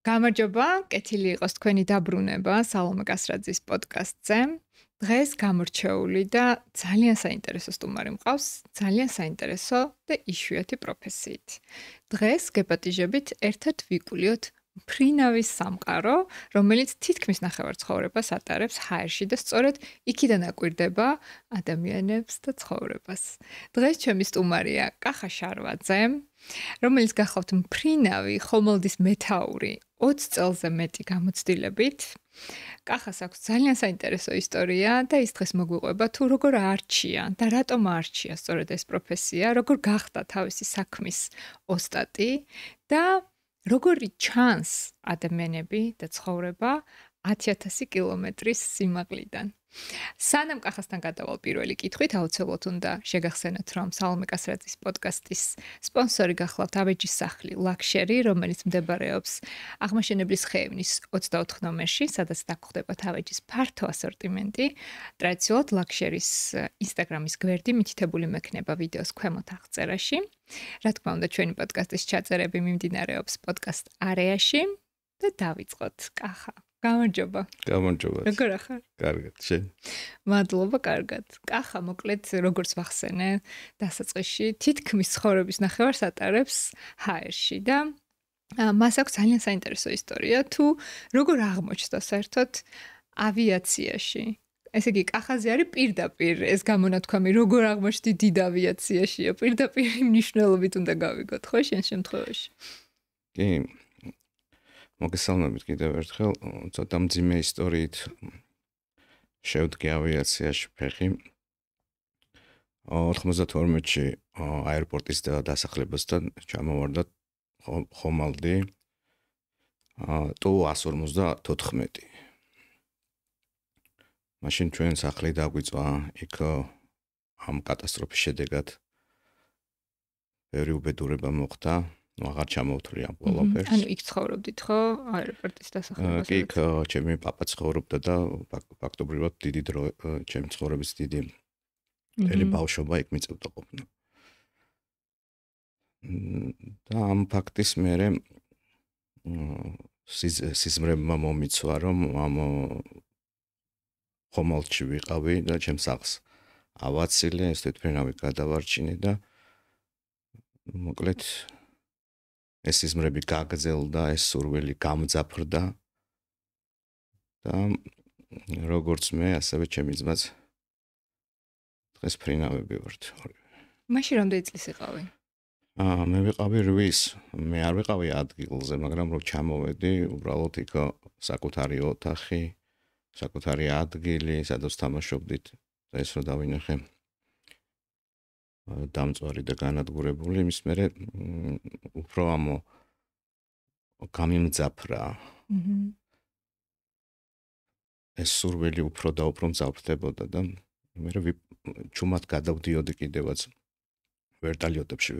გამარჯობა, კეთილი იყოს თქვენი დაბრუნება სალომე კასრაძის პოდკასტზე. დღეს გამორჩეული და ძალიან საინტერესო სტუმარი მყავს, ძალიან საინტერესო და იშვიათი პროფესიით. დღეს გეპატიჟებით ერთად ვიკულიოთ მფრინავის სამყარო, რომელიც თითქმის ნახევარ-ცხოვრებას ატარებს ჰაერში და სწორედ იქიდან აკვირდება ადამიანებს და ცხოვრებას. დღეს ჩემი სტუმარია კახა შარვაძე, რომელიც გახლავთ მფრინავი ხომალდის მეთაური 20 წელზე მეტი გამოცდილებით. კახას აქვს ძალიან საინტერესო ისტორია და ის დღეს მოგვიყვება თუ როგორ არჩია და რატომ არჩია სწორედ ეს პროფესია, როგორ გახდა თავისი საქმის ოსტატი და როგორი ჩანს ადამიანები და ცხოვრება 10,000 კილომეტრის სიმაღლიდან. სანამ კახასთან გადავალ პირველი კითხვით, აუცილებლად უნდა შეგახსენოთ, რომ სალომე კასრაძის პოდკასტის სპონსორი გახლავთ ავეჯის სახლი ლაქშერი, რომელიც მდებარეობს აღმაშენებლის ხეივნის 24 ნომერში, სადაც დაგხვდება ავეჯის ფართო ასორტიმენტი. ტრადიციულად ლაქშერის ინსტაგრამის გვერდი მითითებული მექნება ვიდეოს ქვემოთ აღწერაში. რა თქმა უნდა, ჩვენი პოდკასტის ჩაწერები მიმდინარეობს პოდკასტ არეაში და დავიწყოთ. კახა, გამარჯობა. გამარჯობა. როგორ ახარ? კარგად, შენ? მადლობა, კარგად. კახა, მოკლედ, როგორც ვახსენე, დასაწყისში თითქმის ცხოვრების ნახევარს ატარებს ჰაერში და მას აქვს ძალიან საინტერესო ისტორია, თუ როგორ აღმოჩნდა საერთოდ ავიაციაში. ესე იგი, კახაზე არის პირდაპირ ეს გამონათქვამი, როგორ აღმოჩნდი დიდ ავიაციაშია, პირდაპირ მნიშვნელობით უნდა გავიგოთ, ხო, შენ შემთხვევაში? კი. მოგესალმებით კიდევ ერთხელ, ცოტა მძიმე ისტორიით შევდგე ავიაციაში ფეხი. 92-ში აეროპორტის დასახლებასთან ჩამოვარდა ხომალდი TU-154. მაშინ ჩვენ სახლი დაგვიწვა იქ ამ კატასტროფის შედეგად ბევრი უბედურება მოხდა. აღარ ჩამოვთვლი ამ ყველაფერს. ანუ იქ ცხოვრობდით ხო აეროპორტის დასახლებაზე? კი, იქ ჩემი პაპა ცხოვრობდა და ფაქტობრივად დიდი დრო ჩემი ცხოვრების დიდი მთელი ბავშვობა იქ მიწევდა ყოფნა. და ამ ფაქტის მერე სიზმრებმა მომიცვა, რომ ამ ხომალდში ვიყავი და ჩემს სახლს ავაცილე, ეს თვითმფრინავი გადავარჩინე და მოკლედ ეს სიზმრები გაგრძელდა, ეს სურვილი გამძაფრდა და როგორც მე, ასევე ჩემი ძმაც დღეს ფრინავები ვართ. მაშინ რამდენი წლის იყავი? მე ვიყავი 8-ის, მე არ ვიყავი ადგილზე, მაგრამ რო ჩამოვედი, უბრალოდ იქ საკუთარი ოთახი, საკუთარი ადგილი, სადაც თამაშობდით და ეს რო დავინახე დამწვარი და განადგურებული, იმის მერე უფრო გამიმძაფრა. ეს სურვილი უფრო და უფრო მძაფრდებოდა და მე ჩუმად გადავდიოდი კიდევაც ვერტალიოტებში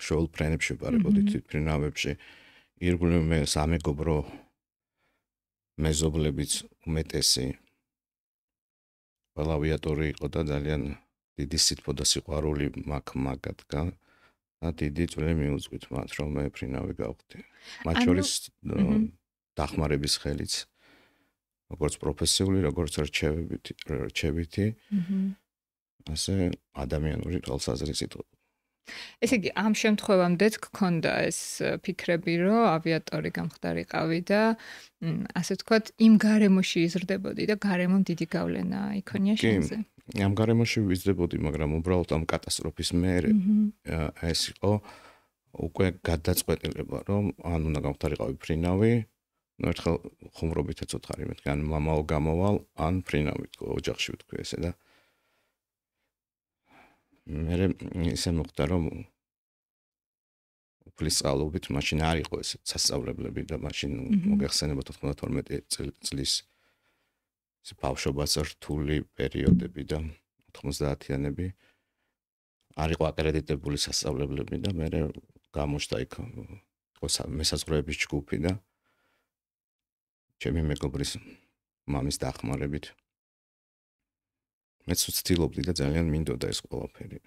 შოულ ფრენებში ვიპარებოდი თვითმფრინავებში. ირგვლივ მე სამეგობრო მეზობლებიც უმეტესი ყველა ავიატორი იყო და ძალიან დიდი სითბო და სიყვარული მაგათგა და დიდი წვლილი მიუძღვით მათ, რომ მე ფრინავი გავხდი. მათ შორის დახმარების ხელიც, როგორც პროფესიული, როგორც რჩევითი, ასე ადამიანური თვალსაზრისით. ესე იგი, ამ შემთხვევამდეც გქონდა ეს ფიქრები, რომ ავიატორი გამხდარიყავი და ასე ვთქვათ, იმ გარემოში იზრდებოდი და გარემომ დიდი გავლენა იქონია შენზე. ამ გარემოში ვიზრდებოდი, მაგრამ უბრალოდ ამ კატასტროფის მერე ეს იყო უკვე გადაწყვეტილება, რომ ან უნდა გამხდარიყავი ფრინავი, ერთხელ ხუმრობით ეცოცხარი მეთქი, ან მამაო გამოვალ, ან ფრინავით ოჯახში ვთქვი ესე და მე ისე მოხდა, რომ უფლის სწავლობით მაშინ არ იყო ეს სასწავლებლები და მაშინ მოგეხსენება 92 წლის ბავშვობაც რთული პერიოდები და 90-იანები არ იყო აკრედიტებული სასწავლებლები და მე გამოჩნდა იქ მესაზღვრეების ჯგუფი და ჩემი მეგობრის მამის დახმარებით მეც ვცდილობდი და ძალიან მინდოდა ეს ყველაფერი.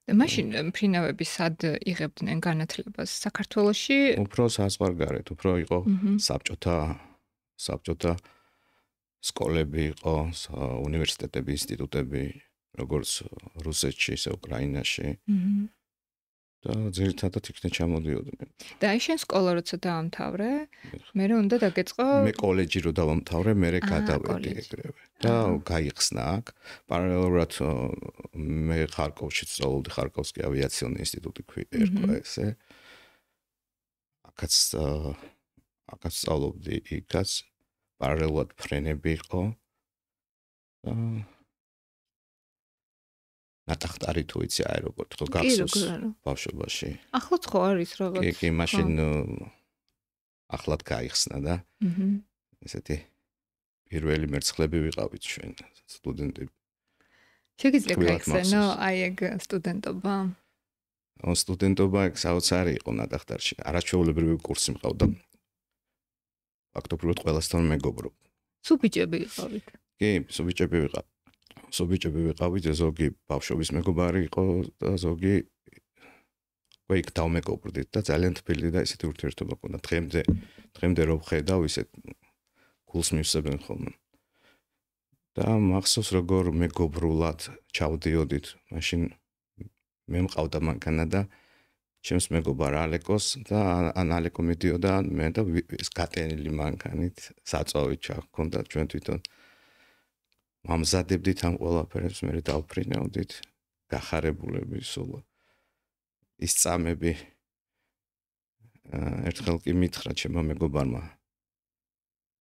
და მაშინ ფრინავები სად იღებდნენ განათლებას საქართველოში? უფრო საზღვარგარეთ, უფრო იყო საბჭოთა სკოლები იყო, უნივერსიტეტები, ინსტიტუტები, როგორც რუსეთში, ისე უკრაინაში. და ძირითადად იქნე ჩამოდიოდნენ. და აი შენ სკოლა როცა დაამთავრე, მე უნდა დაგეწყო მე კოლეჯი რო დავამთავრე, მე გადავედი ეგრევე. და გაიხსნა აქ. პარალელურად მე ხარკოვში სწავლობდი, ხარკოვსკი ავიაციონი ინსტიტუტი ერქვა ესე. აქაც სწავლობდი იქაც პარალელურად ფრენები იყო. ნატახტარი თუ იცი აეროპორტი ხო გახსოვს ბავშვობაში. ახლაც ხო არის რაღაც. კი, მაშინ ახლად გაიხსნა და ესეთი პირველი მერცხლები ვიყავით ჩვენ სტუდენტები. შეგიძლია გაიხსენო აი ეგ სტუდენტობა? სტუდენტობა ეგ საოცარი იყო ნატახტარში. არაჩვეულებრივი კურსი მყავდა. ფაქტობრივად ყველასთან მეგობრობ. სუბიჭები იყავით? კი, სუბიჭები ვიყავ. სუბიჭები ვიყავით, ზოგი ბავშვობის მეგობარი იყო და ზოგი იქ დავმეგობრდით და ძალიან თბილი და ისეთი ურთიერთობა ჰქონდა. დღემდე რო ვხედავ, ისე გულს მივსებენ ხოლმე. და მახსოვს როგორ მეგობრულად ჩავდიოდით, მაშინ მე მყავდა მანქანა და ჩემს მეგობარ ალეკოს და ან ალეკო მიდიოდა მე და ეს გატენილი მანქანით საწვავით ჩახქონდა ჩვენ თვითონ მამზადებდით ამ ყველაფერებს, მე დავფრინავდით, გახარებულები სულ ის წამები. ერთხელ კი მითხრა ჩემმა მეგობარმა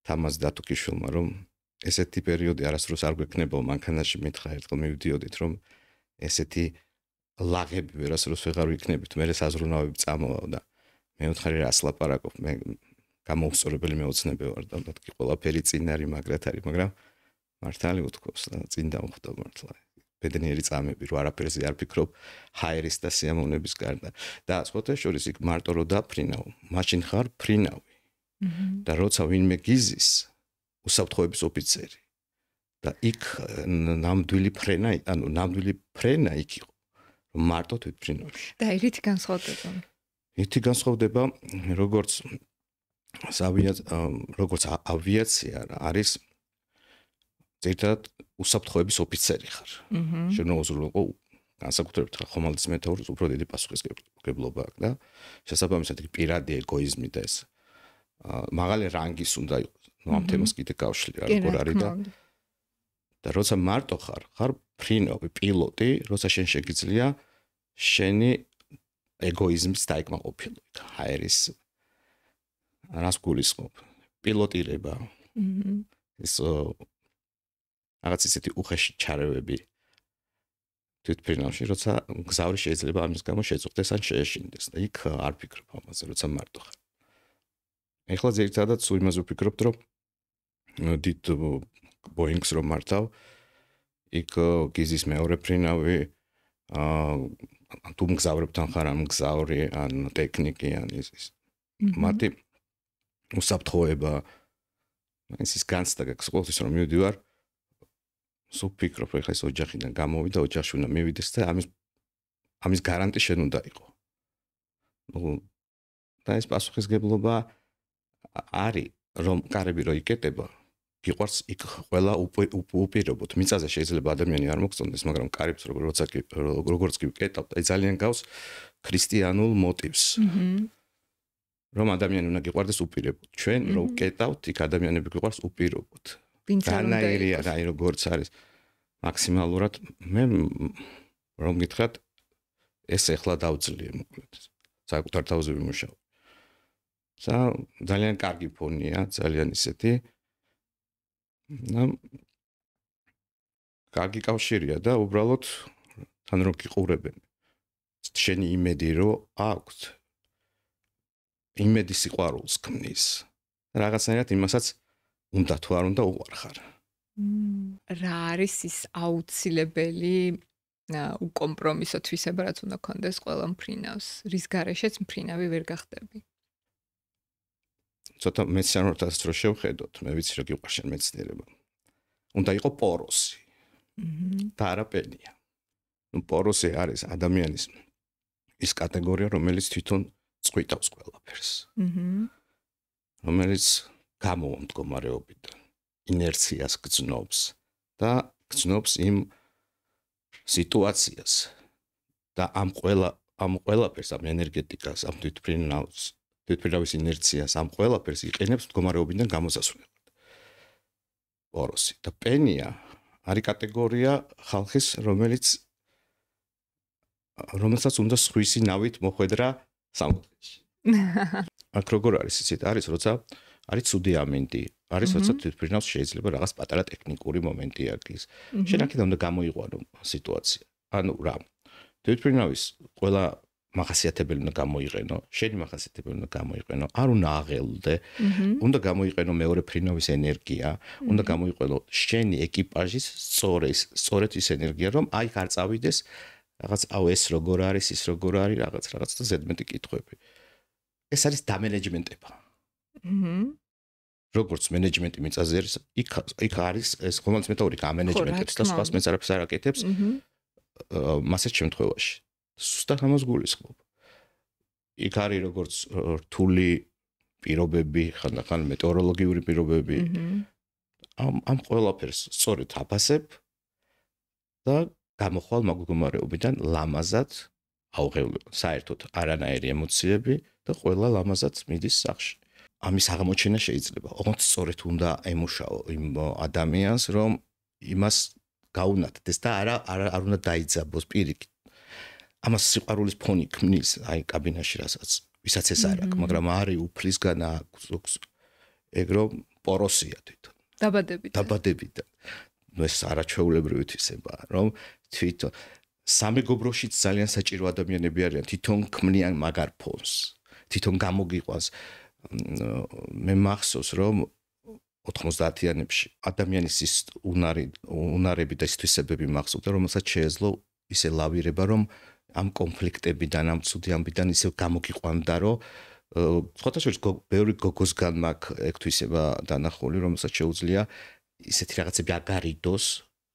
თამაზ დათუკიშვილმა, რომ ესეთი პერიოდი არასდროს არ გვექნება მანქანაში, მითხრა ერთხელ მივდიოდით, რომ ესეთი ლაღები ვერასდროს ვეღარ ვიქნებით, მე საზრუნავები წამოვავ და მე ვთხარი რას ლაპარაკობ, მე გამოუსწორებელი მეოცნები ვარ და მეთქი ყველაფერი წინ არის, მაგრად არის, მაგრამ მართალი უთქვობს და წინ დამხვდა მართლა. ბედნიერი წამები, რომ არაფერზე არ ფიქრობ, ჰაერის და სიამოვნების გარდა. და სხვათა შორის იქ მარტო რო დაფრინავ, მაშინ ხარ ფრინავი. და როცა ვინმე გიზის, უსაფრთხოების ოფიცერი. და იქ ნამდვილი ფრენა იქ იყო. რომ მარტო თვითფრინავში. და რითი განსხვავდება? რითი განსხვავდება, როგორც ავიაცია არის ზედათ უსაფრთხოების ოფიცერი ხარ. შენ უზრუნველყო განსაკუთრებით ხომალდის მეთაურს უფრო დიდი პასუხისმგებლობა აქვს და შესაბამისად პირადი ეგოიზმი და ეს მაღალი რანგის უნდა იყოს. ამ თემას კიდე გავშლი როგორ არის და როცა მარტო ხარ ფრინავი პილოტი, როცა შენ შეგიძლია შენი ეგოიზმის დაიკმაყოფილო იქ ჰაერის რას გულისხმობ პილოტირება. ეს რაღაც ისეთი უხეში ჩარევები თვითფრინავში, როცა გზავრი შეიძლება ამის გამო შეწუხდეს ან შეეშინდეს და იქ არ ფიქრობ ამაზე, როცა მარტო ხარ. ეხლა ზოგადად სულ იმაზე ვფიქრობ, რომ დიდ ბოინგს რომ მართავ, იქ გიზის მეორე ფრინავი, თუ მგზავრებთან ხარ ამ გზავრი, ან ტექნიკი, ან ის მათი უსაფრთხოება, ის განცდა გაქვს ყოველთვის რომ მივდივარ, სულ ფიქრობ, რომ ეხლა ეს ოჯახიდან გამოვიდა, ოჯახში უნდა მივიდეს და ამის გარანტი შენ უნდა იყო. და ეს პასუხისგებლობა არის, რომ კარები რო იკეტება, გიყვარს იქ ყველა უპირობოდ. მიწაზე შეიძლება ადამიანი არ მოგწონდეს, მაგრამ კარებს როგორც კი ვიკეტავ, და ძალიან გავს ქრისტიანულ მოტივს. რომ ადამიანი უნდა გიყვარდეს უპირობოდ. ჩვენ რო ვკეტავთ, იქ ადამიანები გიყვარს უპირობოდ. განაირია, აი როგორც არის მაქსიმალურად მე რომ გითხრათ ეს ეხლა დავძლიე მოკლედ. საკუთარ თავზე ვიმუშავე. ძალიან კარგი ფონია, ძალიან ისეთი. კარგი კავშირია და უბრალოდ თან რო გიყურებენ. შენი იმედი რო აქვს. იმედი სიყვარულს ქმნის. რაღაცნაირად იმასაც უნდა თუ არ უნდა უყარხარ. რა არის ის აუცილებელი უკომპრომისო თვისება, რაც უნდა კონდეს ყველა მფრინავს, რის გარეშეც მფრინავი ვერ გახდები? ცოტა მეცნიერებათაც რო შევხედოთ, მე ვიცი რომ გიყვარს შენ მეცნიერება. უნდა იყო პოროსი. და არა პენია. პოროსი არის ადამიანის ის კატეგორია, რომელიც თვითონ წყვიტავს ყველაფერს. რომელიც გამოვა მდგომარეობიდან, ინერციას გრძნობს და გრძნობს იმ სიტუაციას და ამ ყველაფერს, ამ ენერგეტიკას, ამ თვითმფრინავის ინერციას, ამ ყველაფერს იყენებს მდგომარეობიდან გამოსასვლელად. პოროსი და პენია არის კატეგორია ხალხის, რომელსაც უნდა სხვისი ნავით მოხვედრა სამკუთხედში. აქ როგორ არის იცით, არის როცა არის ცუდი ამინდი, არის როცა თვითმფრინავს შეიძლება რაღაც პატარა ტექნიკური მომენტი აქვს. შენ აქედან უნდა გამოიყვანო სიტუაცია. ანუ რა თვითმფრინავის ყველა მახასიათებელი უნდა გამოიყენო, შენი მახასიათებელი უნდა გამოიყენო, არ უნდა აღელდე, უნდა გამოიყენო მეორე ფრინავის ენერგია, უნდა გამოიყენო შენი ეკიპაჟის სწორედ ის ენერგია, რომ აი არ წავიდეს რაღაც ეს როგორ არის, ის როგორ არის, რაღაც და ზედმეტი კითხვები. ეს არის დამენეჯმენტება. როგორც მენეჯმენტი მიწაზე არის, იქ არის ეს ხომალდის მეტაური გამენეჯმენტებს და სხვას მეც არაფერს არ აკეთებს მასეთ შემთხვევაში. სუსტად ამას გულისხმობ. იქ არის როგორც რთული პირობები, ხანდახან მეტეოროლოგიური პირობები. ამ ყველაფერს სწორედ აფასებ და გამოხვალ მდგომარეობიდან ლამაზად აუღევლებ. საერთოდ არანაირი ემოციები და ყველა ლამაზად მიდის სახში. ამის აღმოჩენა შეიძლება. ოღონდ სწორედ უნდა ემუშაო იმ ადამიანს, რომ იმას გაუნათდეს და არ უნდა დაიძაბოს პირიქით. ამას სიყვარულის ფონი ქმნის, აი კაბინაში რასაც, ვისაც ეს არ აქვს, მაგრამ არის უფლისგან აქვს ეგ რომ პოროსია თვითონ. დაბადებიდან. ეს არაჩვეულებრივი თვისებაა, რომ თვითონ სამეგობროშიც ძალიან საჭირო ადამიანები არიან, თვითონ ქმნიან მაგარ ფონს. თვითონ გამოგიყვანს. მე მახსოვს, რომ 90-იანებში ადამიანის ის უნარები და ის თვისებები მახსოვდა, რომელსაც შეეძლო ისე ლავირება, რომ ამ კონფლიქტებიდან, ამ ცუდი ამბიდან ისე გამოგიყვანდა, რომ სხვათა შორის ბევრი გოგოსგან მაქვს ეგ თვისება დანახული, რომელსაც შეუძლია ისეთი რაღაცები აგარიდოს,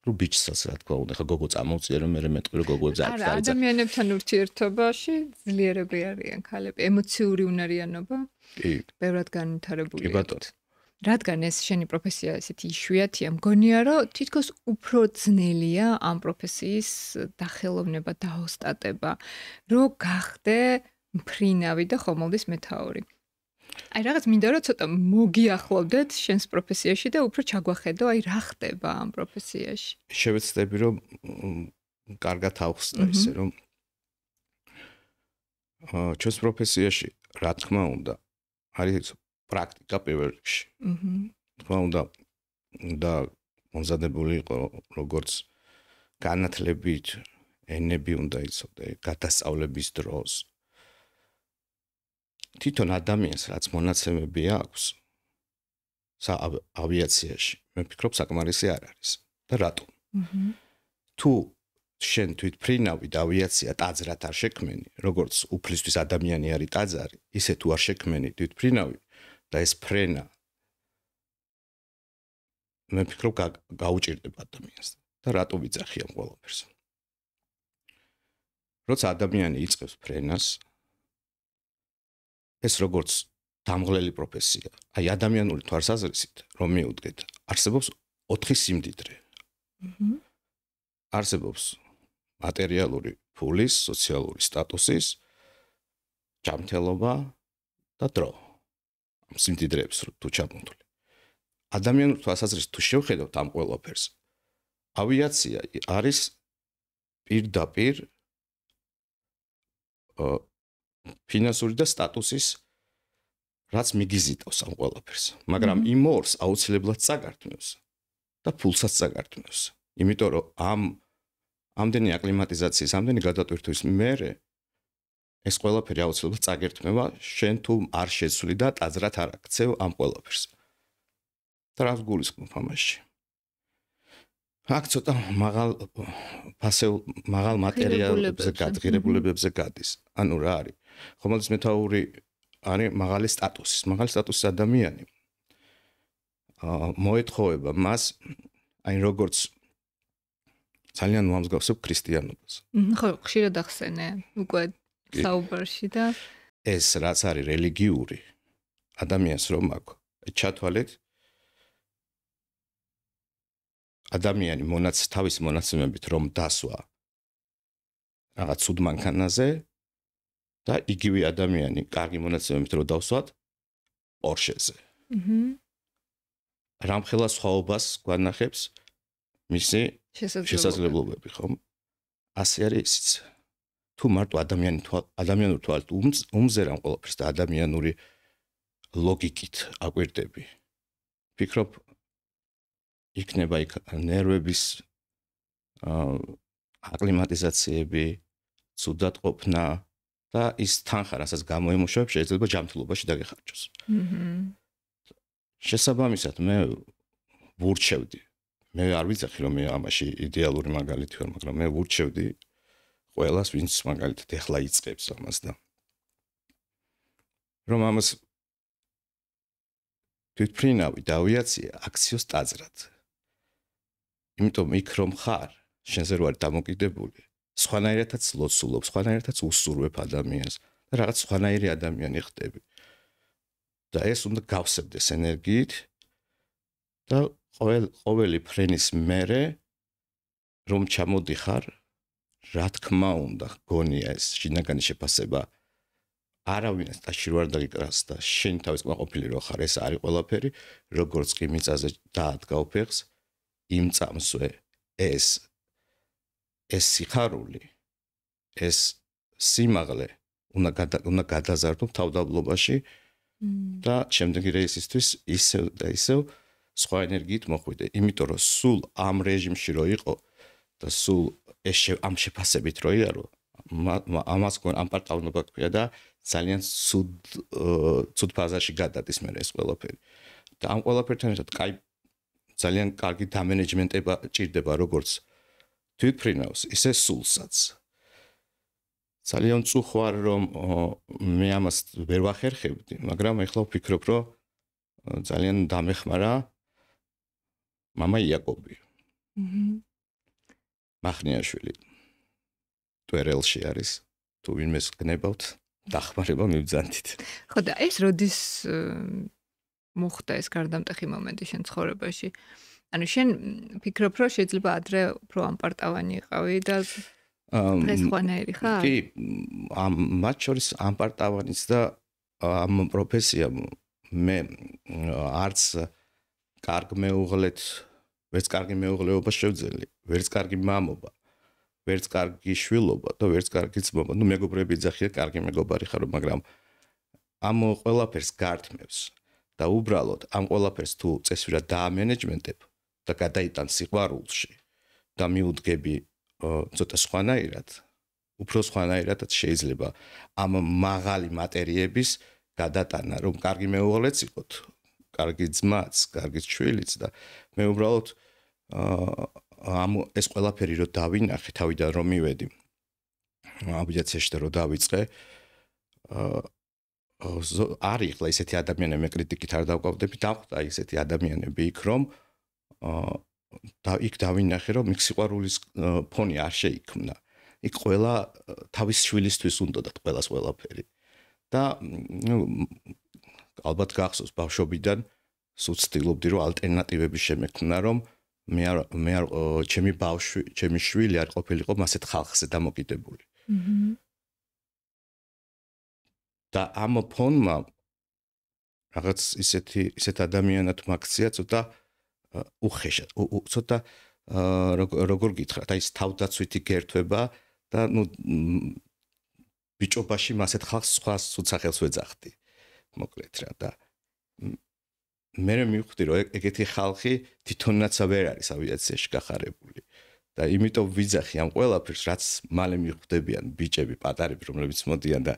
რომ ბიჭსაც რა თქმა უნდა, ხა გოგო წამოუწია, რომ მე მეტყვი რომ გოგოებს არ დაიწყო. ადამიანებთან ურთიერთობაში ძლიერები არიან ქალები, ემოციური უნარიანობა. ბევრად განვითარებული. რადგან ეს შენი პროფესია ესეთი იშვიათია, მგონია, რომ თითქოს უფრო ძნელია ამ პროფესიის დახელოვნება, დაოსტატება, რომ გახდე მფრინავი და ხომალდის მეთაური. აი რაღაც მინდა რომ ცოტა მოგიახლოვდეთ შენს პროფესიაში და უფრო ჩაგვახედო, აი რა ხდება ამ პროფესიაში. შევეცდები რომ კარგად ავხსნა ისე რომ ჩვენს პროფესიაში რა თქმა უნდა არის პრაქტიკა პირველ რიგში. თქმა უნდა და მომზადებული იყო როგორც განათლებით ენები უნდა იცოდე, გადასწავლების დროს. თვითონ ადამიანს რაც მონაცემები აქვს ავიაციაში, მე ვფიქრობ საკმარისი არ არის. და რატომ? თუ შენ თვითმფრინავი და ავიაცია ტაძრად არ შექმენი, როგორც უფლისთვის ადამიანი არის ტაძარი, ისე თუ არ შექმენი თვითმფრინავი და ეს ფრენა მე ვფიქრობ გაუჭირდება ადამიანს. და რატო ვიძახი ამ ყველაფერს? როცა ადამიანი იწყებს ფრენას, ეს როგორც დამღლელი პროფესია, აი ადამიანური თვალსაზრისით რომ მიუდგეთ, არსებობს 4 სიმდიდრე. არსებობს მატერიალური ფულის, სოციალური სტატუსის, ჯანმრთელობა და დრო. ამ სიმდიდრეებს თუ ჩამოვთვლი. ადამიანურ თვალსაზრისით თუ შევხედავთ ამ ყველაფერს, ავიაცია არის პირდაპირ ფინანსური და სტატუსის რაც მიგიზიტავს ამ ყველაფერს, მაგრამ იმ ორს აუცილებლად წაგართმევს და ფულსაც წაგართმევს. იმიტომ რომ ამდენი აკლიმატიზაციის, ამდენი გადატვირთვის მერე ეს ყველაფერი აუცილებლად წაგერთმევა, შენ თუ არ შეცვლი და ტაძრად არ აქცევ ამ ყველაფერს. და რა გულისხმობ ამაში? აქ ცოტა მაღალ მატერიალებზე გადღირებულებებზე გადის. ანუ რა არის? ხომალდის მეთაური არის მაღალი სტატუსის ადამიანი. მოეთხოვება მას, აი როგორც ძალიან მოამსგავსებ ქრისტიანობას. ხო, ხშირად ახსენე უკვე საუბარში და ეს რაც არის რელიგიური ადამიანს რომ აქვს ჩათვალეთ ადამიანი თავის მონაცემებით რომ დასვა რაღაც ცუდ მანქანაზე და იგივე ადამიანი კარგი მონაცემებით რომ დავსვათ პორშეზე. რამხელა სხვაობას გვანახებს მისი შესაძლებლობები, ხომ? ასე არის ისიც. თუ მარტო ადამიანურ თვალით უმზერამ ყველაფერს და ადამიანური ლოგიკით აკვირდები. ფიქრობ იქნება იქ ნერვების აკლიმატიზაციები, ცუდად ყოფნა და ის თანხა, რასაც გამოიმუშავებ, შეიძლება ჯანმრთელობაში დაგეხარჯოს. შესაბამისად, მე ვურჩევდი. მე არ ვიცახი რომ მე ამაში იდეალური მაგალითი ვარ, მაგრამ მე ვურჩევდი ყველას, ვინც მაგალითად ეხლა იწყებს ამას და რომ ამას თვითფრინავი დავიაცია აქციოს ტაძრად. იმიტომ იქ რომ ხარ, შენზე რო არ დამოკიდებული, სხვანაირადაც ლოცულობ, სხვანაირადაც უსურვებ ადამიანს და რაღაც სხვანაირი ადამიანი ხდები. და ეს უნდა გავსებდეს ენერგიით და ყოველი ფრენის მერე რომ ჩამოდიხარ, რა თქმა უნდა, გონია ეს შინაგანი შეფასება არავინას ტაში რო არ დაგიკრას და შენ თავის კმაყოფილი რო ხარ, ეს არის ყველაფერი, როგორც კი მიწაზე დაადგავ ფეხს, იმ წამსვე ეს სიხარული, ეს სიმაღლე უნდა გადაზარდო თავდაბლობაში და შემდეგი რეისისთვის ისევ და ისევ სხვა ენერგიით მოხვიდე. იმიტომ რომ სულ ამ რეჟიმში რო იყო და სულ ამ შეფასებით რო იარო, ამას ამ პარტავნობა ქვია და ძალიან ცუდ ფაზაში გადადის მე ეს ყველაფერი. და ამ ყველაფერთან ერთად ძალიან კარგი დამენეჯმენტება ჭირდება როგორც თვითფრინავს, ისე სულსაც. ძალიან წუხვარ რომ მე ამას ვერ ვახერხებდი, მაგრამ ეხლა ვფიქრობ რომ ძალიან დამეხმარა მამა იაკობი. მახნიაშვილი ტვერელში არის, თუ ვინმეს გნებავთ, დახმარება მივძანდით. ხო და ეს როდის მოხდა ეს გარდამტეხი მომენტი შენ ცხოვრებაში? ანუ შენ ფიქრობ რომ შეიძლება ადრე უფრო ამპარტავანი იყავი და ეს ხვანაირი ხარ? კი, მათ შორის ამპარტავანიც და ამ პროფესიამ მე არც კარგ მეუღლეთ, ვერც კარგი მეუღლეობა შევძელი, ვერც კარგი მამობა, ვერც კარგი შვილობა და ვერც კარგი ძმობა. ნუ მეგობრები ძახია, კარგი მეგობარი ხარო, მაგრამ ამ ყველაფერს გართმევს და უბრალოდ ამ ყველაფერს თუ წესვირად დაამენეჯმენტებ და გადაიტან სიყვარულში და მიუდგები ცოტა სხვანაირად, უფრო სხვანაირადაც შეიძლება ამ მაღალი მატერიების გადატანა, რომ კარგი მეუღლეც იყოთ, კარგი ძმაც, კარგი შვილიც და მე უბრალოდ ეს ყველაფერი რო დავინახე, თავიდან რომ მივედი აბიაციაში და რო დავიწყე, არის ახლა ისეთი ადამიანები, მე კრიტიკით არ დავკავდები, დავხვდა ისეთი ადამიანები იქ რომ და იქ დავინახე რომ იქ სიყვარულის ფონი არ შეიქმნა. იქ ყველა თავის შვილისთვის უნდათ ყველას ყველაფერი. და ალბათ გახსოვს ბავშვობიდან სულ ცდილობდი რომ ალტერნატივები შემექმნა რომ მე არ ჩემი ბავშვი, ჩემი შვილი არ ყოფილიყო მასეთ ხალხზე დამოკიდებული. და ამ ფონმა რაღაც ისეთ ადამიანად მაქცია ცოტა უხეშა, ცოტა როგორ გითხრათ, აი ეს თავდაცვითი გერთვება და ნუ ბიჭობაში მასეთ ხალხს სხვა სუცახელს ვეძახდი. მოკლედ რა და მე მივხვდი რომ ეგეთი ხალხი თვითონაც ვერ არის ავიაციაში გახარებული. და იმიტომ ვიძახი ამ ყველაფერს, რაც მალე მიხვდებიან ბიჭები, პატარები, რომლებიც მოდიან და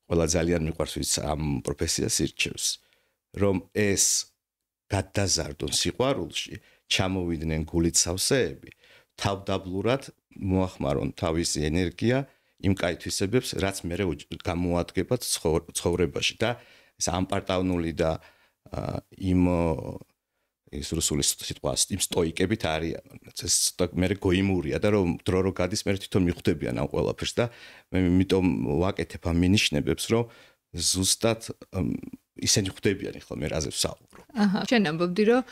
ყველა ძალიან მიყვარს ვის ამ პროფესიას ირჩევს, რომ ეს გადაზარდონ სიყვარულში, ჩამოვიდნენ გულით სავსეები, თავდაბლურად მოახმარონ თავისი ენერგია იმ კაითვისებებს, რაც მე გამოადგებათ ცხოვრებაში და ეს ამპარტავნული და იმ ის რუსული სიტყვა იმ სტოიკებით არიან. ეს მე გოიმურია და რომ დრო რო გადის მე თვითონ მიხვდებიან ამ ყველაფერს და მე იმიტომ ვაკეთებ ამ მინიშნებებს, რომ ზუსტად ისინი ხვდებიან ახლა მე რაზე ვსაუბრო. აჰა, შენ ამბობდი რომ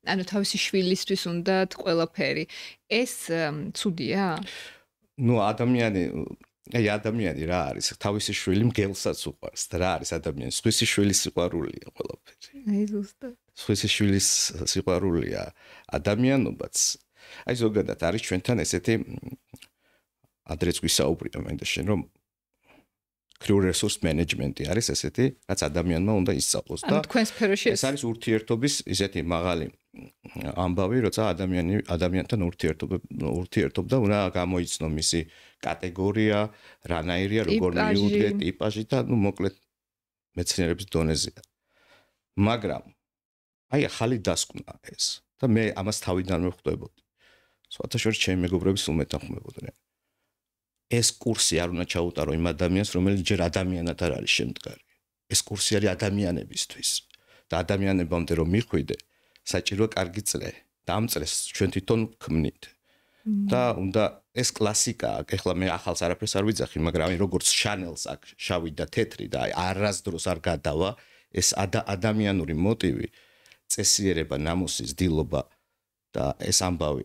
ანუ თავისი შვილისთვის უნდათ ყველაფერი. ეს ცუდია? ნუ ადამიანი რა არის? თავისი შვილი მგელსაც უყვარს და რა არის ადამიანი? სხვისი შვილის სიყვარულია ყველაფერი. აი ზუსტად. სხვისი შვილის სიყვარულია ადამიანობაც. აი ზოგადად არის ჩვენთან ესეთი ადრეც ვისაუბრია მე და შენ რომ crew resource management არის ესეთი, რაც ადამიანმა უნდა ისწავლოს და თქვენ სფეროში ეს არის ურთიერთობის ისეთი მაღალი ამბავი, როცა ადამიანთან ურთიერთობდა, უნდა გამოიცნო მისი კატეგორია, რანაირია, როგორ მიუძლიეთ, ტიპაჟი და ნუ მოკლედ მეცნიერების დონეზეა. მაგრამ აი ახალი დასკვნა ეს და მე ამას თავიდან მივხვდებოდი. სხვათა შორის ჩემი მეგობრები სულ მეთანხმებოდნენ. ეს კურსი არ უნდა ჩაუტარო იმ ადამიანს, რომელიც ჯერ ადამიანად არ არის შემდგარი. ეს კურსი არის ადამიანებისთვის და ადამიანებამდე რომ მიხვიდე, საჭიროა კარგი წრე და ამ წრეს ჩვენ თვითონ ვქმნით. და უნდა ეს კლასიკაა, ეხლა მე ახალს არაფერს არ ვიძახი, მაგრამ აი როგორც შანელს აქვს შავი და თეთრი და აი არასდროს არ გადავა, ეს ადამიანური მოტივი, წესიერება, ნამუსი, ძდილობა და ეს ამბავი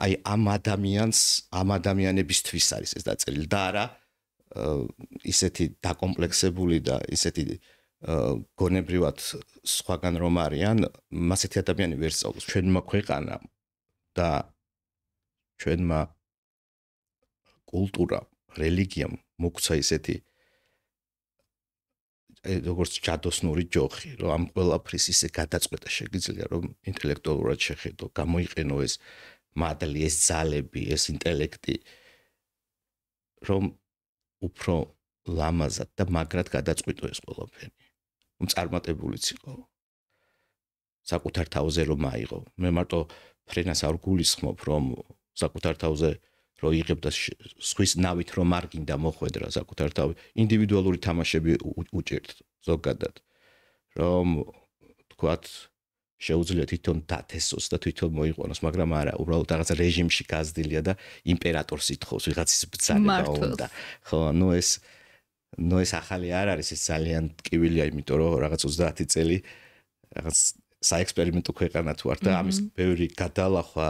აი ამ ადამიანებისთვის არის ეს დაწერილი და არა ისეთი დაკომპლექსებული და ისეთი გონებრივად სხვაგან რომ არიან, მასეთი ადამიანი ვერ სწავლობს. ჩვენმა ქვეყანამ და ჩვენმა კულტურამ, რელიგიამ მოგვცა ისეთი როგორც ჯადოსნური ჯოხი, რომ ამ ყველაფრის ისე გადაწყვეტა შეგიძლია, რომ ინტელექტუალურად შეხედო, გამოიყენო ეს მადლი, ეს ძალები, ეს ინტელექტი, რომ უფრო ლამაზად და მაგრად გადაწყვიტო ეს ყველაფერი. რომ წარმატებულიც იყო. საკუთარ თავზე რომ აიღო. მე მარტო ფრენას არ გულისხმობ, რომ საკუთარ თავზე რო იღებ და სხვის ნავით რომ არ გინდა მოხვედრა საკუთარ თავი, ინდივიდუალური თამაშები უჭერთ ზოგადად, რომ თქვათ შეუძლია თვითონ დათესოს და თვითონ მოიყვანოს, მაგრამ არა, უბრალოდ რაღაც რეჟიმში გაზრდილია და იმპერატორს ითხოვს ვიღაცის ბრძანება უნდა. ხო, ნუ ეს ახალი არ არის, ეს ძალიან ტკივილია, იმიტომ რომ რაღაც 30 წელი რაღაც საექსპერიმენტო ქვეყანა თუ არ და ამის ბევრი გადალახვა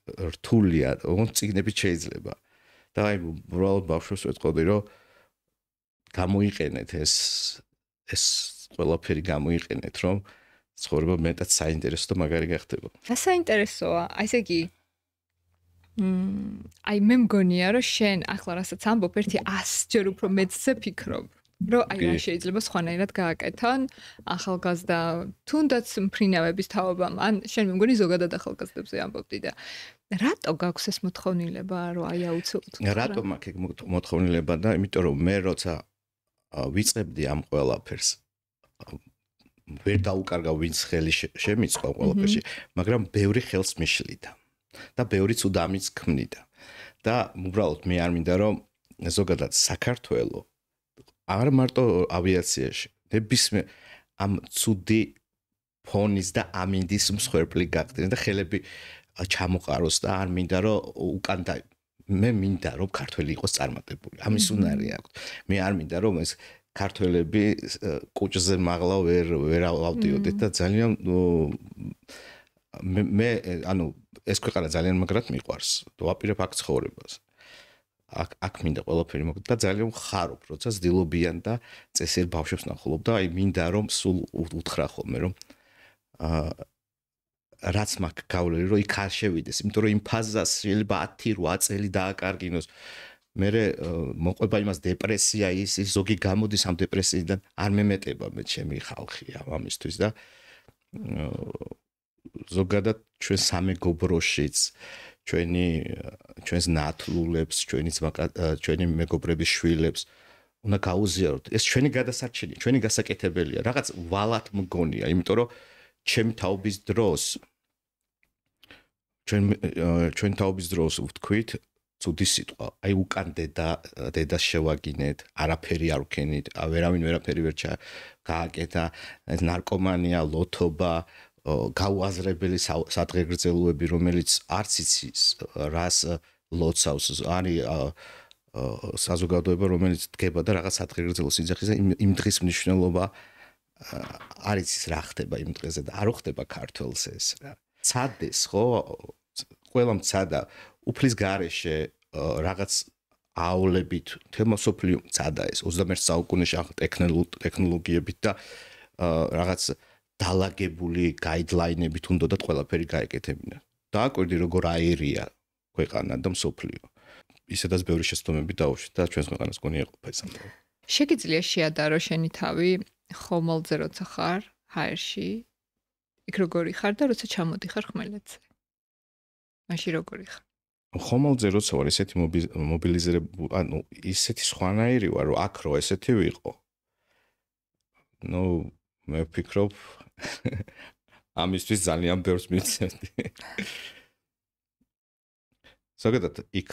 რთულია, წიგნებით შეიძლება. და აი უბრალოდ ბავშვებს ვეთყოდი, რომ გამოიყენეთ ეს ყველაფერი გამოიყენეთ, რომ ცხოვრება მეტად საინტერესო და მაგარი გახდება. რა საინტერესოა? აი ესე იგი აი მე მგონია, რომ შენ ახლა რასაც ამბობ, ერთი 100 ჯერ უფრო მეცზე ფიქრობ. რომ აი რა შეიძლება სხვანაირად გააკეთონ ახალგაზრდა თუნდაც მფრინავების თაობამ ან შენ მე მგონი ზოგადად ახალგაზრდებზე ამბობდი და რატო გაქვს ეს მოთხოვნილება რომ აი აუცილებლად რატო მაქვს ეგ მოთხოვნილება და იმიტომ რომ მე როცა ვიწყებდი ამ ყველაფერს ვერ დაუკარგა ვინც ხელი შემიწყო ყველაფერში მაგრამ ბევრი ხელს მიშლიდა და ბევრიც უდამიც ქმნიდა და უბრალოდ მე არ მინდა რომ ზოგადად საქართველოს არ მარტო ავიაციაში ნებისმიერ ამ ცუდი ფონის და ამინდის მსხვერპლი გახდნენ და ხელები ჩამოყაროს და არ მინდა რომ უკან და მე მინდა რომ ქართველი იყოს წარმატებული ამის უნარი აქვს მე არ მინდა რომ ეს ქართველები კუჭზე მაღლა ვერ ავდიოდეთ და ძალიან მე ანუ ეს ქვეყანა ძალიან მაგრად მიყვარს ვაპირებ აქ ცხოვრებას აქ მინდა ყველაფერი მოგდა და ძალიან ხარობ, როცა ზდილობიან და წესიერ ბავშვებს ნახულობ და აი მინდა რომ სულ უთხრა ხოლმე რომ რაც მაგ გავლილი რომ იქ არ შევიდეს, იმიტომ რომ იმ ფაზას შეიძლება 10-8 წელი დააკარგინოს. მე მოყვება იმას დეპრესია ის ზოგი გამოდის ამ დეპრესიიდან არ მემეტება მე ჩემი ხალხი ამისთვის და ზოგადად ჩვენ სამეგობროშიც ჩვენს ნათლულებს, ჩვენი მეგობრების შვილებს უნდა გაუზიაროთ. ეს ჩვენი გადასარჩენია, ჩვენი გასაკეთებელია. რაღაც ვალად მგონია, იმიტომ რომ ჩემ თაობის დროს ჩვენ თაობის დროს ვთქვით ცუდი სიტყვა. აი უკან დედას შევაგინეთ, არაფერი არ ვქენით, ვერავინ ვერაფერი ვერ გააკეთა, ნარკომანია, ლოთობა გაუაზრებელი სადღეგრძელოები, რომელიც არც იცის რას ლოცავს, არის საზოგადოება, რომელიც დგება და რაღაც სადღეგრძელო სიძახის და იმ დღის მნიშვნელობა არ იცის რა ხდება იმ დღეზე და არ ხდება ქართველს ეს რა. ცადეს ხო? ყველა მცადა უფლის გარეშე რაღაც აავლებით თემა სოფლიო მცადა ეს 21 საუკუნეში ტექნოლოგიებით და რაღაც დალაგებული გაიდლაინებით უნდათ ყველაფერი გაეკეთებინა. დააკვირდი როგორ აერია ქვეყანა და მსოფლიო. ისედაც ბევრი შეცდომები დაუშვით და ჩვენს ქვეყანას გონია ყოფა ეს ამბავი. შეგიძლია შეადარო შენი თავი ხომალდზე როცა ხარ ჰაერში? იქ როგორი ხარ და როცა ჩამოდიხარ ხმელეთზე? მაშინ როგორი ხარ? ხომალდზე როცა ვარ ესეთი მობილიზირებული, ანუ ისეთი სხვანაირი ვარ, რომ აქ რო ესეთი ვიყო. ნუ მე ვფიქრობ ამისთვის ძალიან ბევრს მიცემდი. ზოგადად იქ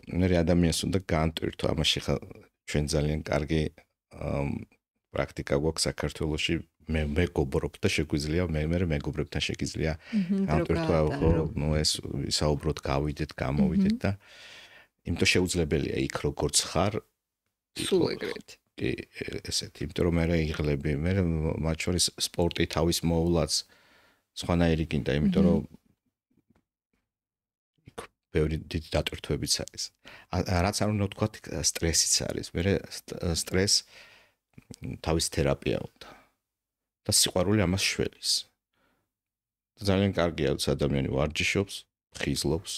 მე ადამიანს უნდა გაანტვირთო, ამაში ხა ჩვენ ძალიან კარგი პრაქტიკა გვაქვს საქართველოში. მე მეგობრობ და შეგვიძლია მე მეგობრებთან შეგიძლია გაანტვირთო, ნუ ეს საუბროთ, გავიდეთ, გამოვიდეთ და იმიტომ შეუძლებელია იქ როგორც ხარ სულ ეგრეთ. კი, ესეთი, იმიტომ რომ მე იღლები, მე მათ შორის სპორტი თავის მოვლაც სხვანაირი გინდა, იმიტომ რომ იქ ბევრი დიდი დატვირთვებიც არის. რაც არ უნდა ვთქვა, სტრესიც არის. მე სტრეს თავის თერაპია უნდა. და სიყვარული ამას შველის. ძალიან კარგია, რომ ადამიანი ვარჯიშობს, ხიზლობს.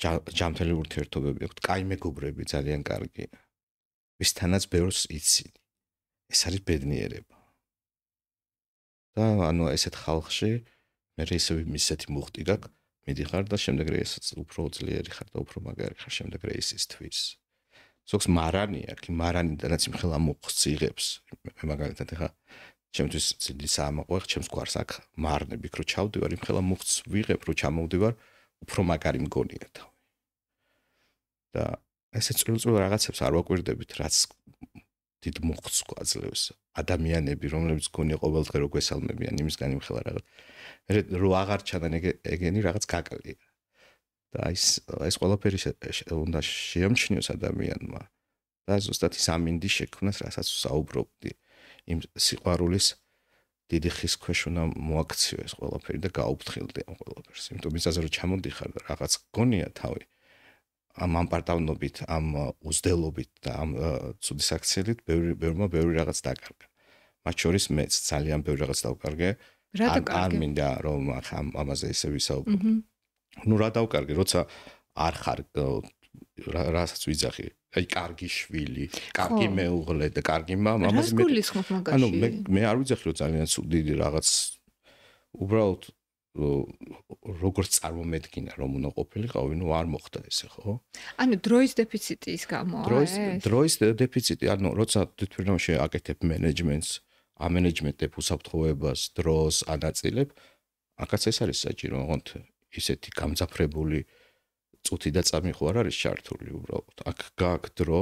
ჯანმრთელი ურთიერთობები აქვს, კაი მეგობრები ძალიან კარგია. ვისთანაც ბევრს იცი. ეს არის ბედნიერება. და ანუ ესეთ ხალხში მე ისევ ისეთი მუხტი გაქვს, მიდიხარ და შემდეგ რეისაც უფრო ძლიერი ხარ და უფრო მაგარი ხარ შემდეგ რეისის თვის. ზოგს მარანი აქვს, მარანიდანაც იმხელა მუხტს იღებს. მე მაგალითად ეხა ჩემთვის ძილი საამაყო, ჩემს გვარს აქ მარნები, რო ჩავდივარ, იმხელა მუხტს ვიღებ, რო ჩამოვდივარ, უფრო მაგარი მგონია თავი. და ესე წვრილ რაღაცებს არ ვაკვირდებით, რაც დიდ მუხტს გვაძლევს. ადამიანები, რომლებიც გონია ყოველდღე რო გვესალმებიან, იმისგან იმხელა რაღაც. მე რო აღარ ჩანან ეგენი რაღაც გაკლია. და ეს ყველაფერი უნდა შეამჩნიოს ადამიანმა. და ზუსტად ის ამინდი შექმნას, რასაც საუბრობდი. იმ სიყვარულის დიდი ხის ქვეშ უნდა მოაქციო ეს ყველაფერი და გაუფრთხილდე ამ ყველაფერს. იმიტომ მისაზე რომ ჩამოდიხარ და რაღაც გონია თავი ამ ამპარტავნობით, ამ უზდელობით და ამ ცუდი საქციელით ბევრი რაღაც დაკარგა. მათ შორის მეც ძალიან ბევრი რაღაც დავკარგე. რა დაკარგე? არ მინდა რომ ამაზე ისე ვისაუბრო. ნუ რა დავკარგე, როცა არ ხარ რასაც ვიძახი, აი კარგი შვილი, კარგი მეუღლე და კარგი მამა, ამაზე მე გულისხმობ მაგაში. ანუ მე არ ვიძახი რომ ძალიან დიდი რაღაც უბრალოდ როგორც წარმომედგინა რომ უნდა ყოფილიყავი, ნუ არ მოხდა ესე, ხო? ანუ დროის დეფიციტის გამო ეს? დროის დეფიციტი, ანუ როცა თვითმფრინავში აკეთებ მენეჯმენტს, ამენეჯმენტებ უსაფრთხოებას, დროს ანაწილებ, აქაც ეს არის საჭირო, ოღონდ ისეთი გამძაფრებული წუთი და წამი ხო არ არის ჩართული უბრალოდ. აქ გაქვს დრო,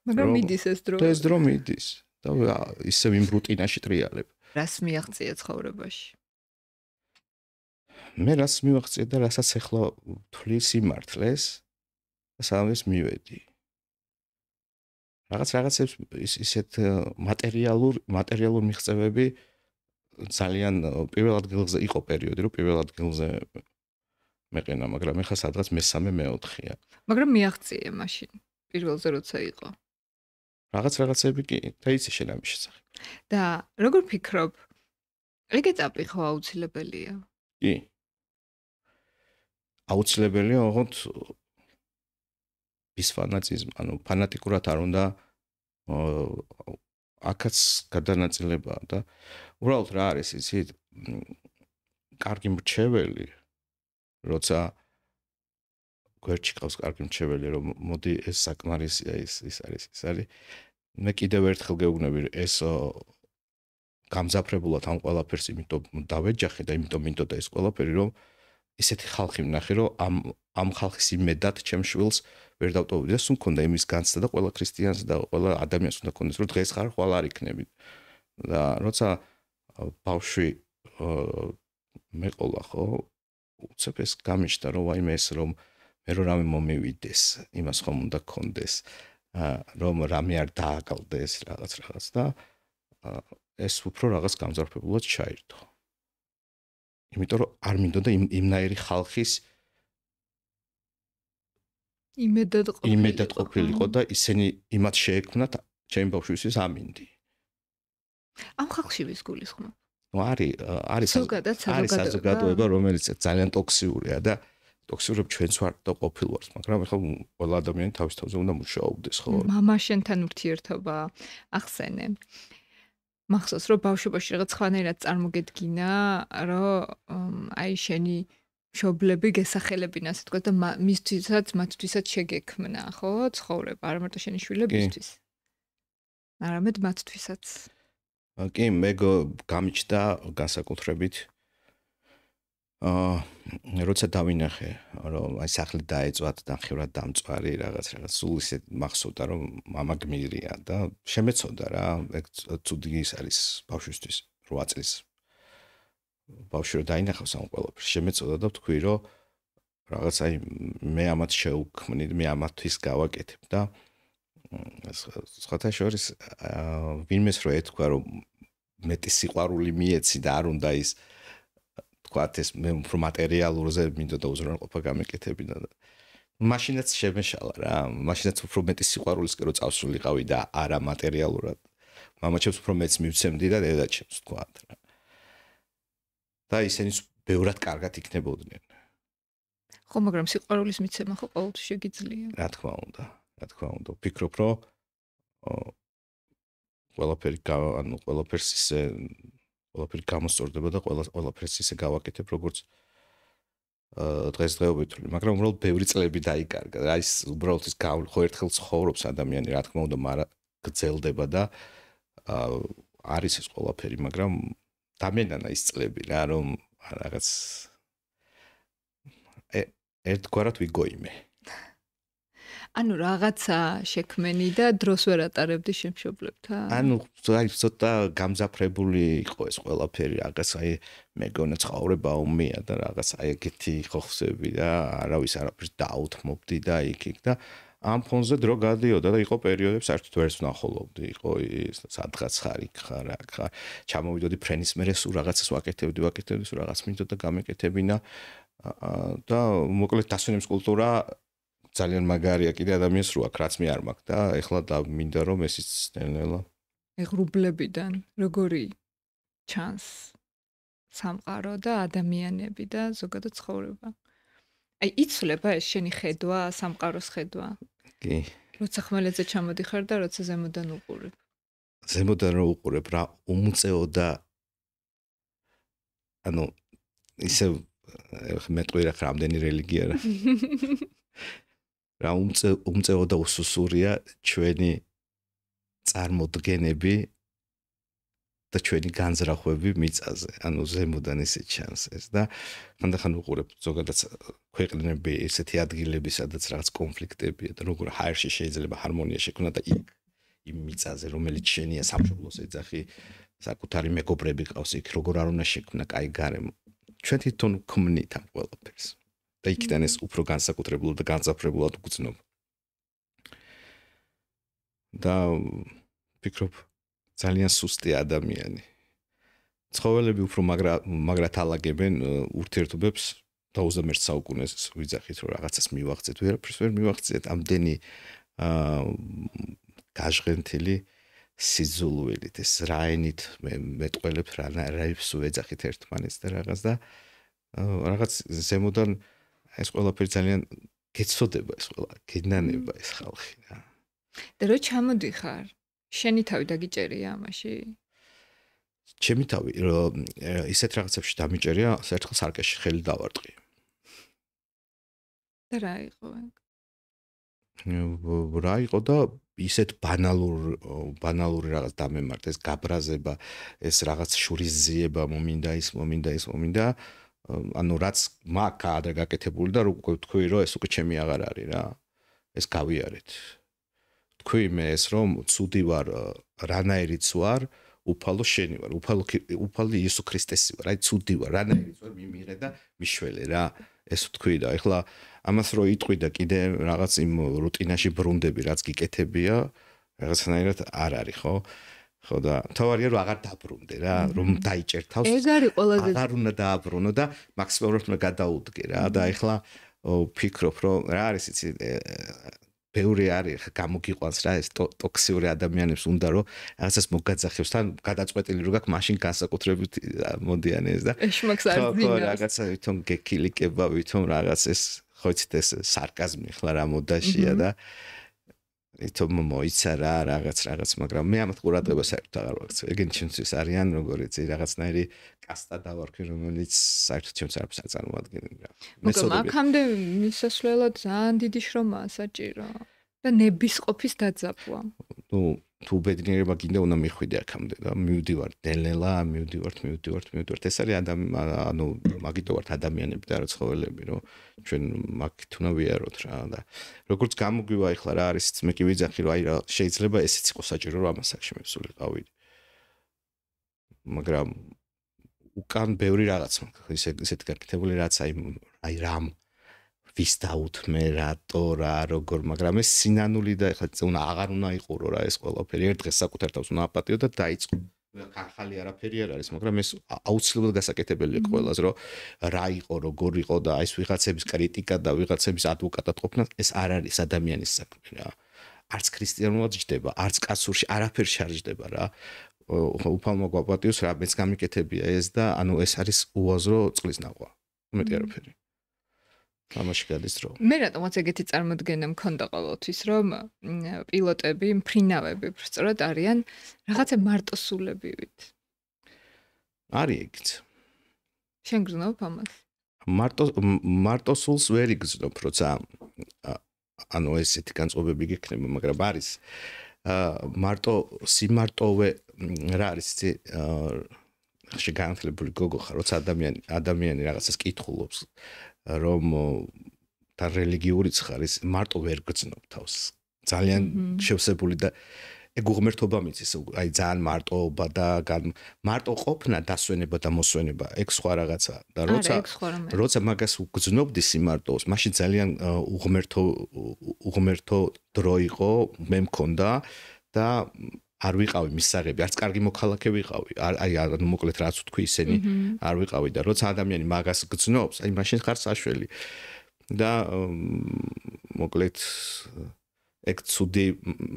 მაგრამ მიდის ეს დრო. და ეს დრო მიდის. და ისევ იმ რუტინაში ტრიალებ. რას მიაღწია ცხოვრებაში? მე რას მივაღწია და რასაც ახლა ვთვლი სიმართლეს და სამის მივედი. რაღაცებს ისეთ მატერიალურ მიღწევები ძალიან პირველ ადგილზე იყო პერიოდი, რომ პირველ ადგილზე მეყენა, მაგრამ ეხლა სადღაც მესამე მეოთხეა. მაგრამ მიაღწია მაშინ პირველზე როცა იყო. რაღაცები კი და იცი შენ ამის შესახებ. და როგორ ფიქრობ? ეგ ეტაპი ხო აუცილებელია? კი. აუცილებელია, ოღონდ ის ფანატიზმი, ანუ ფანატიკურად არ უნდა აქაც გადანაწილება და უბრალოდ რა არის იცი კარგი მრჩეველი როცა გვერდში ყავს კარგი მრჩეველი რომ მოდი ეს საკმარისია ის არის მე კიდევ ერთხელ გეუბნები ეს გამძაფრებულად ამ ყველაფერს იმიტომ დავეჯახე და იმიტომ მინდოდა ეს ყველაფერი რომ ისეთი ხალხი ვნახე რომ ამ ხალხის იმედად ჩემ შვილს ვერ დავტოვებდი და სულ მქონდა იმის განცდა და ყველა ქრისტიანს და ყველა ადამიანს უნდა ქონდეს რომ დღეს ხარ ხვალ არ იქნები და როცა ბავშვი მე ყოლა ხო უცებ ეს გამიშთა რომ ვაიმე ეს რომ მე რომ რამე მომივიდეს იმას ხომ უნდა გქონდეს რომ რამე არ დააკალდეს რაღაც და ეს უფრო რაღაც გამძარფებულად ჩაირთო იმიტომ რომ არ მინდოდა იმნაირი ხალხის იმედად ყოფილიყო და ისინი იმათ შეექმნათ ჩემი ბავშვისთვის ამინდი ამ ხალხში ვის გულისხმობ ну არის საზოგადოება რომელიც ძალიან ტოქსიურია და ტოქსიურობ ჩვენც ვარ და ყოფილვართ მაგრამ ახლა ყველა ადამიანი თავის თავზე უნდა მუშაობდეს ხო მამაშენთან ურთიერთობა ახსენე მახსოვს რომ ბავშვობაში რაღაც ხანერად წარმოგედგინა რომ აი შენი მშობლები გესახელებინა ასე თქვა და მათთვისაც შეგექმნა ხო ცხოვრება არ მარტო შენი შვილებისთვის არამედ მათთვისაც კი მე გამიჩნდა განსაკუთრებით როცა დავინახე რომ აი სახლი დაეწვათ და ხევრად დამწვარი რაღაც სულ ისე მახსოვდა რომ მამა გმირია და შემეცოდა რა ეგ ცუდი ის არის ბავშვისთვის 8 წლის ბავშვი რომ დაინახავს ამ ყველაფერს შემეცოდა და ვთქვი რომ რაღაც აი მე ამათ შევქმნი მე ამათთვის გავაკეთებ და სხვათა შორის ვინმეს რო ეთქვა რომ მეტი სიყვარული მიეცი და არ უნდა ის თქვათ ეს მე უფრო მატერიალურზე მინდოდა უზრუნველყოფა გამეკეთებინა და მაშინაც შემეშალა რა მაშინაც უფრო მეტი სიყვარულისკენ რო წავსულიყავი და არა მატერიალურად მამაჩემს უფრო მეც მივცემდი და დედაჩემს თქვათ რა და ისინი ბევრად კარგად იქნებოდნენ ხო მაგრამ სიყვარულის მიცემა ხო ყოველთვის შეგიძლია რა თქმა უნდა ვფიქრობ რომ ყველაფერი გამოსწორდება და ყველაფერს ისე გავაკეთებ როგორც დღესდღეობით მაგრამ უბრალოდ ბევრი წლები დაიკარგა რა ის უბრალოდ ის ხო ერთხელ ცხოვრობს ადამიანი რა თქმა უნდა მაგრამ გრძელდება და არის ეს ყველაფერი მაგრამ დამენანა ის წლები რა რომ რაღაც ერთგვარად ვიგოიმე ანუ რაღაცა შექმენი და დროს ვერ ატარებდი შემშობლებთან? ანუ აი ცოტა გამძაფრებული იყო ეს ყველაფერი, რაღაც აი მეგონა ცხოვრება ომია და რაღაც აი ეგეთი ხოხსები და არავის არაფერს დაუთმობდი და იქ და ამ ფონზე დრო გადიოდა და იყო პერიოდები საერთოდ ვერც ვნახულობდი, იყო ის სადღაც ხარ იქ ხარ აქ ხარ, ჩამოვიდოდი ფრენის მერე სულ რაღაცას ვაკეთებდი, სულ რაღაც მინდოდა გამეკეთებინა და მოკლედ დასვენების კულტურა ძალიან მაგარია კიდე ადამიანს რო აქ რაც მე არ მაქვს და ეხლა მინდა რომ ესიც ნელ-ნელა ეღრუბლებიდან როგორი ჩანს სამყარო და ადამიანები და ზოგადად ცხოვრება. აი იცვლება ეს შენი ხედვა, სამყაროს ხედვა? კი. როცა ხმელეთზე ჩამოდიხარ და როცა ზემოდან უყურებ. ზემოდან რო უყურებ რა უმწეო და ანუ ისე მეტყვი რა რამდენი რელიგია რა რა უმწეო და უსუსურია ჩვენი წარმოდგენები და ჩვენი განზრახვები მიწაზე. ანუ ზემოდან ისე ჩანს ეს და ხანდახან უყურებ ზოგადად ქვეყნები ესეთი ადგილები, სადაც რაღაც კონფლიქტებია და როგორ ჰაერში შეიძლება ჰარმონია შექმნა და იმ მიწაზე, რომელიც შენია სამშობლოს ეძახი, საკუთარი მეგობრები ყავს იქ, როგორ არ უნდა შექმნა კაი გარემო. ჩვენ თვითონ ვქმნით ამ ყველაფერს. და იქიდან ეს უფრო განსაკუთრებულად და განსაფრებულად უგრძნობ. და ვფიქრობ ძალიან სუსტი ადამიანი. ცხოველები უფრო მაგრად ალაგებენ ურთიერთობებს და 21 საუკუნეს ვიძახით რომ რაღაცას მივახცეთ, ვერაფერს ვერ მივახცეთ, ამდენი გაჟღენთილი სიძულვილით, ეს რაენით მეტყველებს რაებს ვეძახით ერთმანეთს და რაღაც ზემოდან ეს ყველაფერი ძალიან გეცოდება ეს ყველა გენანება ეს ხალხი რა. და რო ჩამოდიხარ, შენი თავი დაგიჭერია ამაში? ჩემი თავი რომ ისეთ რაღაცებში დამიჭერია, ერთხელ სარკეში ხელი დავარტყი. და რა იყო ეგ? რა იყო და ისეთ ბანალური რაღაც დამემართ, ეს გაბრაზება, ეს რაღაც შურის ძიება, მომინდა ანუ რაც მაგ ადრე გაკეთებული და თქვი რომ ეს უკვე ჩემი აღარ არის რა. ეს გავიარეთ. თქვი მე ეს რომ ცუდი ვარ, რანაირიც ვარ, უფალო შენი ვარ, უფალი იესო ქრისტესი ვარ, აი ცუდი ვარ, რანაირიც ვარ მიმიღე და მიშველე რა. ეს თქვი და ეხლა ამას რო იტყვი და კიდე რაღაც იმ რუტინაში ბრუნდები, რაც გიკეთებია, რაღაცნაირად არ არის, ხო? ხო და თავარია რომ აღარ დაბრუნდე რა, რომ დაიჭერ თავს. ეგ არის ყველაზე აღარ უნდა დააბრუნო და მაქსიმალურად უნდა გადაუდგე რა და ეხლა ვფიქრობ რომ რა არის იცი ბევრი არის გამოგიყვანს რა ეს ტოქსიური ადამიანებს უნდა რომ რაღაცას მოგაძახებს თან გადაწყვეტილი რო გაქვს მაშინ განსაკუთრებით მოდიანი ეს და ეშმაკს არ ძინავს რაღაცა ვითომ გეკილიკება ვითომ რაღაც ეს ხო იცით ეს სარკაზმი ხლა რა მოდაშია და ვითომ მოიცა რა რაღაც მაგრამ მე ამათ ყურადღებას საერთოდ აღარ ვაქცევ ეგენ ჩემთვის არიან როგორიც რაღაცნაირი კასტა დავარქვი რომელიც საერთოდ ჩემს არაფერს არ წარმოადგენენ რა მაგრამ აქამდე მისასვლელად ძალიან დიდი შრომაა საჭირო და ნებისყოფის დაძაბვა ნუ თუ ბედნიერება გინდა უნდა მიხვიდე აქამდე და მივდივარ დელელა მივდივარ ეს არის ანუ მაგიტო ვართ ადამიანები და რა ცხოველები რომ ჩვენ მაგით უნდა ვიაროთ რა და როგორც გამოგვივა ახლა რა არის მე კი ვიძახი რომ აი რა შეიძლება ესეც იყოს საჭირო რომ ამას აქ შემეცულიყავი მაგრამ უკან ბევრი რაღაც მაქვს ისეთ გაკეთებული რაც აი რამ ვის დაუთმე რატო რა როგორ მაგრამ ეს სინანული და ეხლა უნდა აღარ უნდა იყურო რა ეს ყველაფერი ერთ დღეს საკუთარ თავს უნდა აპატიო და დაიწყო ახალი არაფერი არ არის მაგრამ ეს აუცილებლად გასაკეთებელი ყველას რომ რა იყო როგორ იყო და აი ეს ვიღაცების კრიტიკა და ვიღაცების ადვოკატად ყოფნა ეს არ არის ადამიანის საქმე რა არც ქრისტიანულად ჯდება არც კაცურში არაფერში არ ჯდება რა უფალმა გვაპატიოს რა მეც გამიკეთებია ეს და ანუ ეს არის უაზრო წყლის ნახვა მეტი არაფერი ამაში გადის დრო. მე რატომაც ეგეთი წარმოდგენა მქონდა ყოველთვის, რომ პილოტები, მფრინავები, სწორად არიან რაღაცა მარტოსულებივით. არის ეგიც. შენ გრძნობ ამას? მარტოსულს ვერ იგრძნობ, როცა ანუ ესეთი განწყობები გექნება, მაგრამ არის მარტო სიმარტოვე რა არის იცი შეგანთლებული გოგო ხარ, როცა ადამიანი რაღაცას კითხულობს რომ და რელიგიურიც ხარ ის მარტო ვერ გრძნობ თავს ძალიან შევსებული და ეგ უღმერთობა მიცის აი ძალიან მარტოობა და მარტო ყოფნა დასვენება და მოსვენება ეგ სხვა რაღაცა და როცა მაგას უგრძნობდი სიმარტოს მაშინ ძალიან უღმერთო დრო იყო მე მქონდა და არ ვიყავი მისაღები, არც კარგი მოქალაქე ვიყავი. აი ანუ მოკლედ რაც ვთქვი ისენი არ ვიყავი და როცა ადამიანი მაგას გრძნობს, აი მაშინ ხარ საშველი. და მოკლედ ეგ ცუდი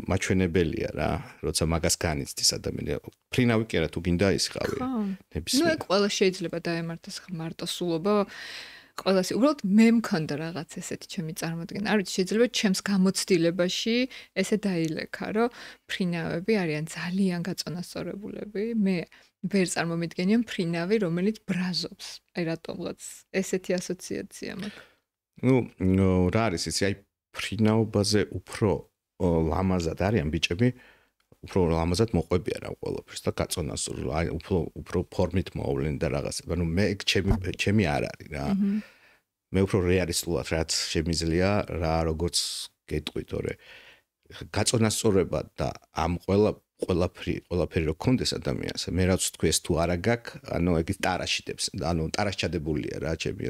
მაჩვენებელია რა, როცა მაგას განიცდის ადამიანი. ფრინავი კი არა თუ გინდა ის ყავი. ნუ ეგ ყველა შეიძლება დაემართოს მარტოსულობა. ყველასი უბრალოდ მე მქონდა რაღაც ესეთი ჩემი წარმოდგენა. არ ვიცი, შეიძლება ჩემს გამოცდილებაში ესე დაილექა, რომ ფრინავები არიან ძალიან გაწონასწორებულები. მე ვერ წარმომიდგენია ფრინავი, რომელიც ბრაზობს. აი რატომღაც ესეთი ასოციაცია მაქვს. ნუ რა არის იცი, აი ფრინაობაზე უფრო ლამაზად არიან ბიჭები, უფრო ლამაზად მოყვებიან რა ყველაფერს და გაწონასწორ, აი უფრო ფორმით მოავლენ და რაღაცა. ანუ მე ჩემი არ არის რა. მე უფრო რეალისტულად რაც შემიძლია რა როგორც გეტყვით, თორე გაწონასწორება და ამ ყველაფერი რო კონდეს ადამიანს, მე რაც თქვი ეს თუ არა გაქვს, ანუ ეგ ტარაშიდებს, ანუ ტარაშჩადებულია რა ჩემი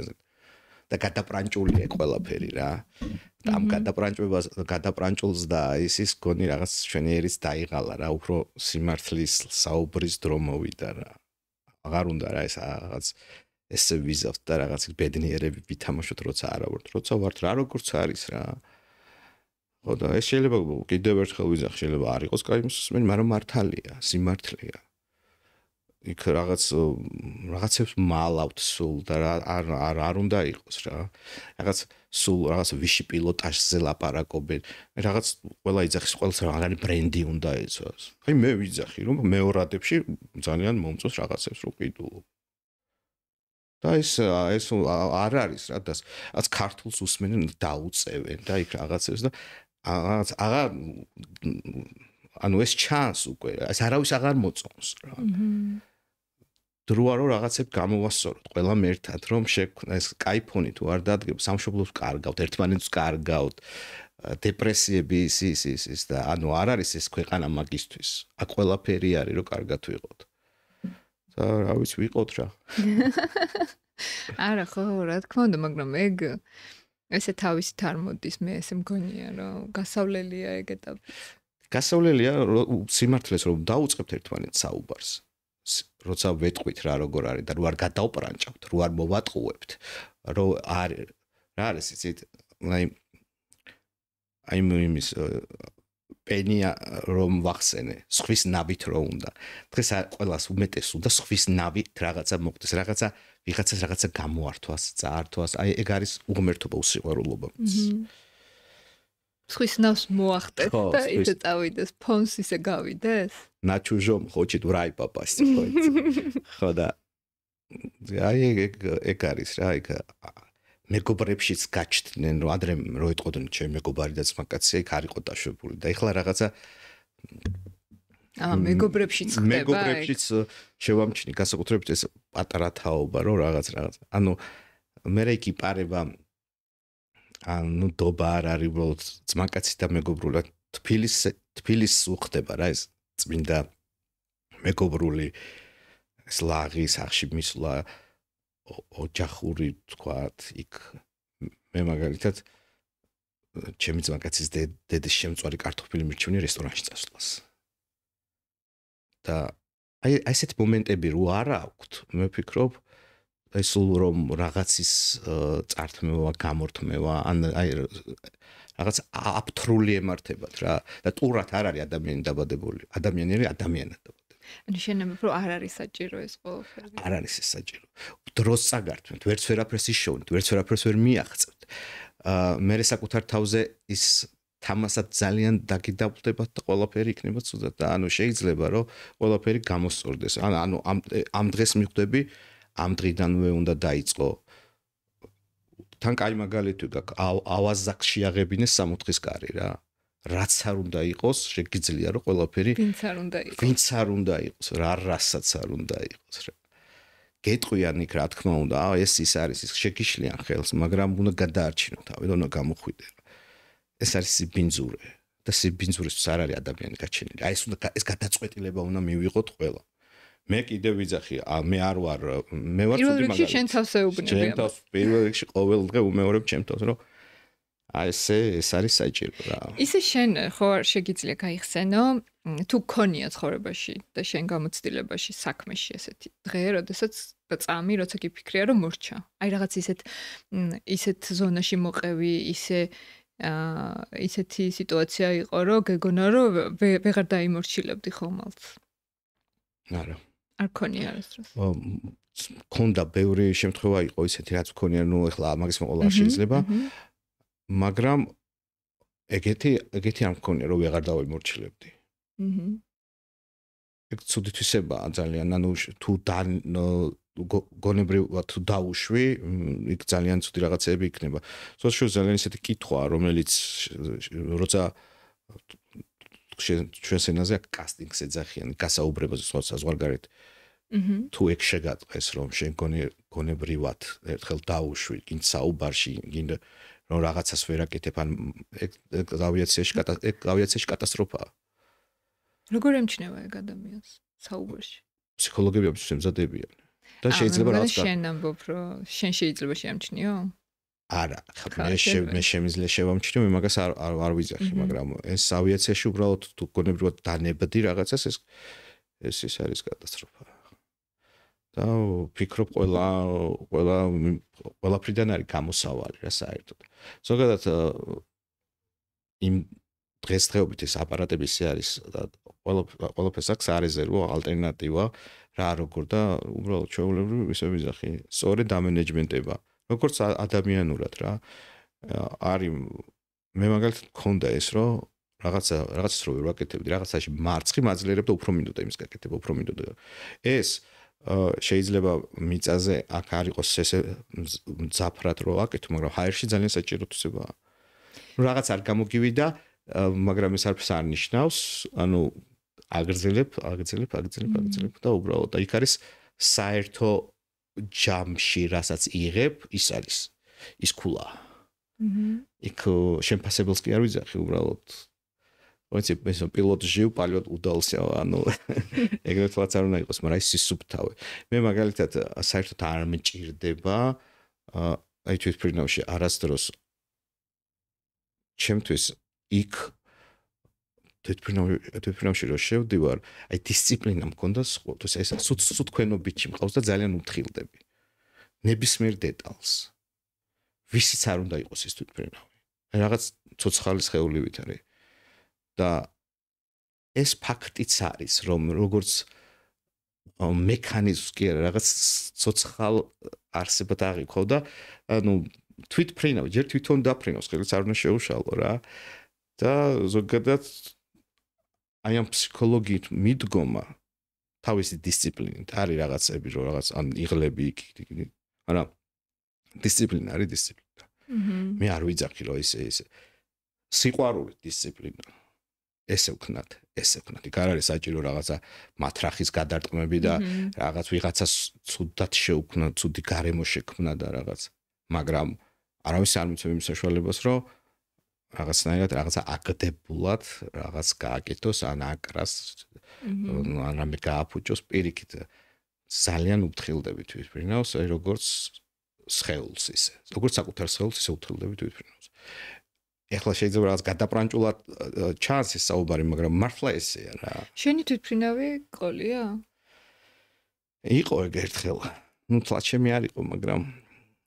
და გადაპრანჭულია ყველაფერი რა. და ამ გადაპრანჭულს და ის გონი რაღაც ჩვენიერიც დაიღალა რა, უფრო სიმართლის საუბრის დრო მოვიდა რა. აღარ უნდა რა ეს რაღაც ესე ვიზავთ და რაღაც ბედნიერები ვითამაშოთ, როცა არა ვართ, როცა ვართ რა როგორც არის რა. ხო და ეს შეიძლება კიდევ ერთხელ ვიზახ, შეიძლება არ იყოს კაი მსმენი, მაგრამ მართალია, სიმართლეა. იქ რაღაცებს მალავთ სულ და არ უნდა იყოს რა. რაღაც ვიში პილოტაჟზე ლაპარაკობენ. რაღაც ყველა იძახის, ყველას რაღაც ბრენდი უნდა ეცოს. აი მე ვიძახი, რომ მეორადებში ძალიან მომწონს რაღაცებს რო ყიდულობ. და ეს არ არის რა და რაც ქართულს უსმენენ დაუწევენ და იქ რაღაცებს და აღარ ანუ ეს ჩანს უკვე ეს არავის აღარ მოწონს რა. დროა რომ რაღაცებ გამოვასწოროთ ყველამ ერთად რომ შექმნა ეს კაიფონი თუ არ დადგება სამშობლოს კარგავთ ერთმანეთს კარგავთ დეპრესიები ის და ანუ არ არის ეს ქვეყანა მაგისთვის. აქ ყველაფერი არის რომ კარგად ვიყოთ. და რა ვიცი ვიყოთ რა. არა ხო რა თქმა უნდა მაგრამ ეგ ესე თავისით არ მოდის მე ესე მგონია რომ გასავლელია ეგ ეტაპი. გასავლელია სიმართლეს რომ დაუწყებთ ერთმანეთს საუბარს. როცა ვეტყვით რა როგორ არის და რო არ გადავპრანჭავთ, რო არ მოვატყუებთ, რო არ რა არის იცით აი იმის პენია რომ ვახსენე, სხვის ნავით რო უნდა. დღეს ყველას უმეტეს უნდა სხვის ნავით რაღაცა მოხდეს, ვიღაცას რაღაცა გამოართვას, წაართვას. აი ეგ არის უღმერთობა, უსიყვარულობა. სხვის ნავს მოახტეთ და ისე წავიდეს, ფონს ისე გავიდეს? На чужом хочет в рай попасть. ხო და აი ეგ არის რა, ეგ მეგობრებშიც გაჩნდნენ, რომ ადრე რო ეტყოდნენ ჩემი მეგობარი და ძმაკაცი, ეგ არ იყო დაშვებული და ეხლა რაღაცა მეგობრებშიც ხდება. მეგობრებშიც შევამჩნი განსაკუთრებით ეს პატარა თაობა, რომ რაღაც. ანუ მე ეკიპარება ანუ დობა არ არის უბრალოდ ძმაკაცი და მეგობრულად თბილის უხდება რა ეს წმინდა მეგობრული ეს ლაღი სახში მისვლა ოჯახური თქვათ იქ მე მაგალითად ჩემი ძმაკაცის დედის შემწვარი კარტოფილი მირჩევნი რესტორანში წასვლას და აი ესეთ მომენტები რო არ აქვთ მე ვფიქრობ ეს რომ რაღაცის წართმევა გამორთმევა ან აი რაღაც აფთრული ემართებათ რა და ტურად არ არის ადამიანი დაბადებული ადამიანი არის ადამიანად დაბადებული ანუ შეიძლება რომ არ არის საჭირო ეს ყველაფერი არ არის ეს საჭირო დროს წაგართმევთ ვერც ვერაფერს იშოვნით ვერც ვერაფერს ვერ მიაღწევთ მე საკუთარ თავზე ის თამასად ძალიან დაგიდაბლდებათ და ყველაფერი იქნება ცუდად და ანუ შეიძლება რომ ყველაფერი გამოსწორდეს ანუ ამ დღეს მიხვდები ამ დღიდანვე უნდა დაიწყო თან კაი მაგალითი გაქვს ავაზაკში აღებინეს 60 დღის კარი რა რაც არ უნდა იყოს შეგიძლია რომ ყველაფერი ვინც არ უნდა იყოს რა რასაც არ უნდა იყოს რა გეტყვიან იქ რა თქმა უნდა ეს ის არის ის შეგიშლიან ხელს მაგრამ უნდა გადაარჩინო თავი და უნდა გამოხვიდე ეს არის სიბინძურე და სიბინძურისთვის არ არის ადამიანი გაჩენილი აი ეს გადაწყვეტილება უნდა მივიღოთ ყველა მე კიდე ვიძახი მე არ ვარ მე ვარ ცუდი მაგალითი შენ თავს ეუბნები შენ თავს პირველ რიგში ყოველ დღე უმეორებ ჩემ თავს რომ აი ეს არის საჭირო რა ისე შენ ხო არ შეგიძლია გაიხსენო თუ გქონია ცხოვრებაში და შენ გამოცდილებაში საქმეში ესეთი დღე როდესაც და წამი როცა გიფიქრია რომ მორჩა აი რაღაც ისეთ ზონაში მოყევი ისეთი სიტუაცია იყო რომ გეგონა რომ ვეღარ დაიმორჩილებდი ხომალს არა არ ქონია ეს დროს ქონდა ბევრი შემთხვევა იყო ისეთი რაც ქონია ნუ ეხლა მაგის მოყოლა შეიძლება მაგრამ ეგეთი არ მქონია რომ ვეღარ დავიმორჩილებდი ეგ ცუდი თვისებაა ძალიან ანუ თუ გონებრივად თუ დაუშვი იქ ძალიან ცუდი რაღაცები იქნება სოციალ ძალიან ისეთი კითხვაა რომელიც როცა ჩვენს ენაზე კასტინგს ეძახიან გასაუბრებას საზღვარგარეთ თუ ეგ შეგატყეს რომ შენ გონებრივად ერთხელ დაუშვი გინ საუბარში გინ რომ რაღაცას ვერ აკეთებ ან ეგ ავიაციაში კატასტროფაა როგორ ემჩნევა ეგ ადამიანს საუბარში ფსიქოლოგები ემზადებიან და შეიძლება რაღაც შენ ამბობ რომ შენ შეიძლება შეამჩნიო არა მე შემიძლია შევამჩნიო მე მაგას არ ვიძახი მაგრამ ეს ავიაციაში უბრალოდ თუ გონებრივად დანებდი რაღაცას ეს არის კატასტროფა და ვფიქრობ ყველაფრიდან არის გამოსავალი რა საერთოდ ზოგადად იმ დღესდღეობით ეს აპარატები ისე არის და ყველაფერს აქვს არეზერვო ალტერნატივა რა როგორ და უბრალოდ ჩვეულებრივ ისე ვიძახი სწორი დამენეჯმენტება როგორც ადამიანურად რა არის მე მაგალითად მქონდა ეს რომ რაღაცას რო ვერ ვაკეთებდი რაღაცაში მარცხი მაძლიერებდა უფრო მინდოდა იმის გაკეთება უფრო მინდოდა ეს შეიძლება მიწაზე აქ არ იყოს ესე მძაფრად რო აკეთო მაგრამ ჰაერში ძალიან საჭირო თვისებაა რაღაც არ გამოგივიდა მაგრამ ეს არც არ ნიშნავს ანუ აგრძელებ და უბრალოდ და იქ არის საერთო ჯამში რასაც იღებ ის არის ის ქულა იქ შემფასებელს კი არ ვიძახი უბრალოდ ვიცი ეს პილოტ ჟივ პალიოტ უდალსია ეგრეთ ვაც არ უნდა იყოს მაგრამ ის სისუფთავე მე მაგალითად საერთოდ არ მჭირდება აი თვითმფრინავში არასდროს ჩემთვის იქ თვითმფრინავში რო შევდივარ აი დისციპლინა მქონდა ყოველთვის ეს სუთქვენობიჩი მყავს და ძალიან უთხილდები ნებისმიერ დეტალს ვისიც არ უნდა იყოს ეს თვითმფრინავი რაღაც ცოცხალი სხეულივით არის და ეს ფაქტიც არის რომ როგორც მექანიზმს კი არა რაღაც ცოცხალ არსებად აღიქვა და ანუ თვითმფრინავი ჯერ თვითონ დაფრინავს ხელს არ უნდა შეუშალო რა და ზოგადად აი ამ ფსიქოლოგიით მიდგომა თავისი დისციპლინით არის რაღაცები რომ რაღაც ან იღლები იქ არა დისციპლინა არის დისციპლინა მე არ ვიძახი რომ ეს სიყვარული დისციპლინა ესე ვქნათ იქ არ არის საჭირო რაღაცა მათრახის გადარტყმები და რაღაც ვიღაცას ცუდად შეუქმნა ცუდი გარემო შექმნა და რაღაც მაგრამ არავის არ მიცემ იმ საშუალებას რომ რაღაცნაირად რაღაცა აკდებულად რაღაც გააკეთოს ან აკრას ან რამე გააფუჭოს პირიქით ძალიან უფრთხილდები თვითმფრინავს აი როგორც სხეულს ისე როგორც საკუთარ სხეულს ისე უფრთხილდები თვითმფრინავს ეხლა შეიძლება რაღაც გადაპრანჭულად ჩანს ეს საუბარი მაგრამ მართლა ესეა რა შენი თვითმფრინავი ყოლია იყო ეგ ერთხელ ნუ თლაც ჩემი არ იყო მაგრამ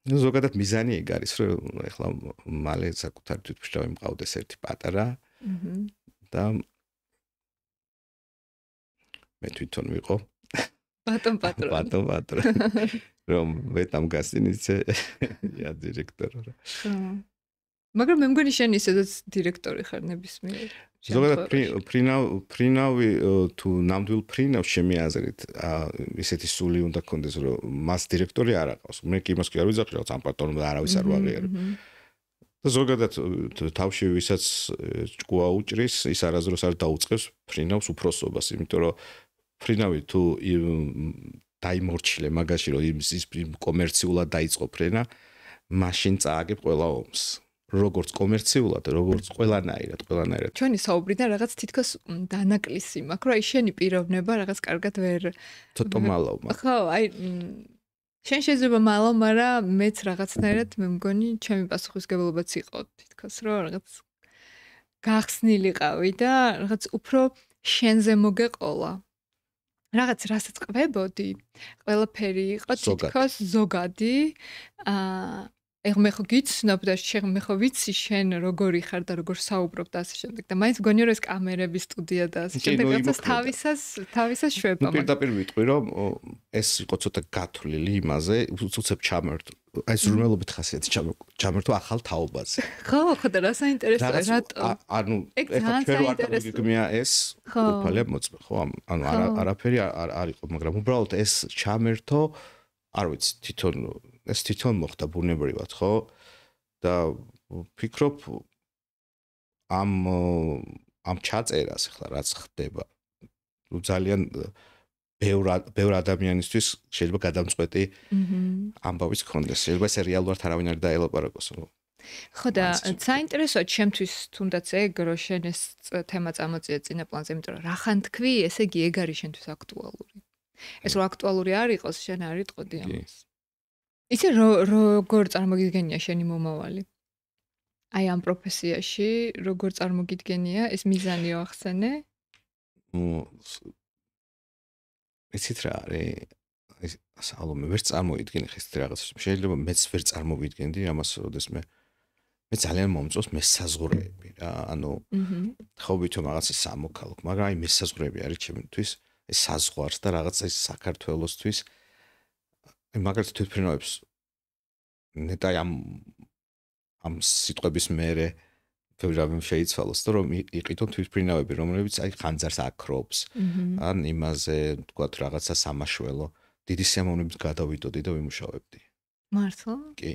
ზოგადად მიზანი ეგ არის რომ ეხლა მალე საკუთარ თვითმფრინავი მყავდეს ერთი პატარა და მე თვითონ ვიყო ბატონ პატრონი რომ ვეტამ გასინიცე ია დირექტორი რა მაგრამ მე მგონი შენ ისედაც დირექტორი ხარ ნებისმიერ ზოგადად ფრინავი თუ ნამდვილ ფრინავს ჩემი აზრით ისეთი სული უნდა გქონდეს რომ მას დირექტორი არ აყავს მე კი იმას კი არ ვიძახი რაღაც ამ პატრონმა და არავის არ ვაღიარო და ზოგადად თავში ვისაც ჭკუა უჭრის ის არასდროს არ დაუწყებს ფრინავს უფროსობას იმიტომ რომ ფრინავი თუ დაიმორჩილე მაგაში რომ ის კომერციულად დაიწყო ფრენა მაშინ წააგებ ყველა ომს როგორც კომერციულად როგორც ყველანაირად ჩვენი საუბრიდან რაღაც თითქოს დანაკლისი მაქვს რომ აი შენი პიროვნება რაღაც კარგად ვერ ცოტა მალავ ხო აი შენ შეიძლება მალავ მაგრამ მეც რაღაცნაირად მე მგონი ჩემი პასუხისგებლობაც იყო თითქოს რომ რაღაც გახსნილიყავი და რაღაც უფრო შენზე მოგეყოლა რაღაც რასაც ყვებოდი ყველაფერი იყო თითქოს ზოგადი ეხ მე ხო გიცნობ და მე ხო ვიცი შენ როგორი ხარ და როგორ საუბრობ და ასე შემდეგ და მაინც გონიო რომ ეს კამერების სტუდია და ასე შემდეგ რაღაცას თავისას შვება მაგრამ პირდაპირ ვიტყვი რომ ეს იყო ცოტა გათვლილი იმაზე უცებ ჩამერტ აი ზრუნველობით ხასიათი ჩამერთო ახალ თაობაზე ხო და რა საინტერესოა რატო ანუ ეხლა ჩვენ რო არ გიგმია ეს უფალია მოწმე ხო ანუ არაფერი არ იყო მაგრამ უბრალოდ ეს ჩამერთო არ ვიცი თვითონ მოხდა ბუნებრივად ხო და ვფიქრობ ამ ჩაწერას ახლა რაც ხდება ძალიან ბევრ ადამიანისთვის შეიძლება გადამწყვეტი ამბავის ქონდეს შეიძლება ეს რეალურად არავინ არ დაელაპარაკოს ხო და საინტერესოა ჩემთვის თუნდაც ეგ რომ შენ ეს თემა წამოწია წინა პლანზე იმიტომ რომ რახან თქვი ესე იგი ეგ არის შენთვის აქტუალური ეს რო აქტუალური არ იყოს შენ არ იტყოდი ამას იცი როგორ წარმოგიდგენია შენი მომავალი აი ამ პროფესიაში როგორ წარმოგიდგენია ეს მიზანიო ახსენე იცით რა არის სალომე ვერ წარმოიდგენე ხეს რაღაც შეიძლება მეც ვერ წარმოვიდგენდი ამას როდეს მე ძალიან მომწონს მესაზღვრეები რა ანუ ხო ვითომ რაღაცა სამოქალაქო მაგრამ აი მესაზღვრეები არის ჩემთვის ეს საზღვარს და რაღაც ეს საქართველოსთვის მაგალითად თვითმფრინავებს ნეტა ამ სიტყვების მერე ბევრი შეიცვალოს და რომ იყიდონ თვითმფრინავები რომლებიც აი ხანძარს აკრობს ან იმაზე თქვათ რაღაცა სამაშველო დიდი სიამოვნებით გადავიდოდი და ვიმუშავებდი მართლა კი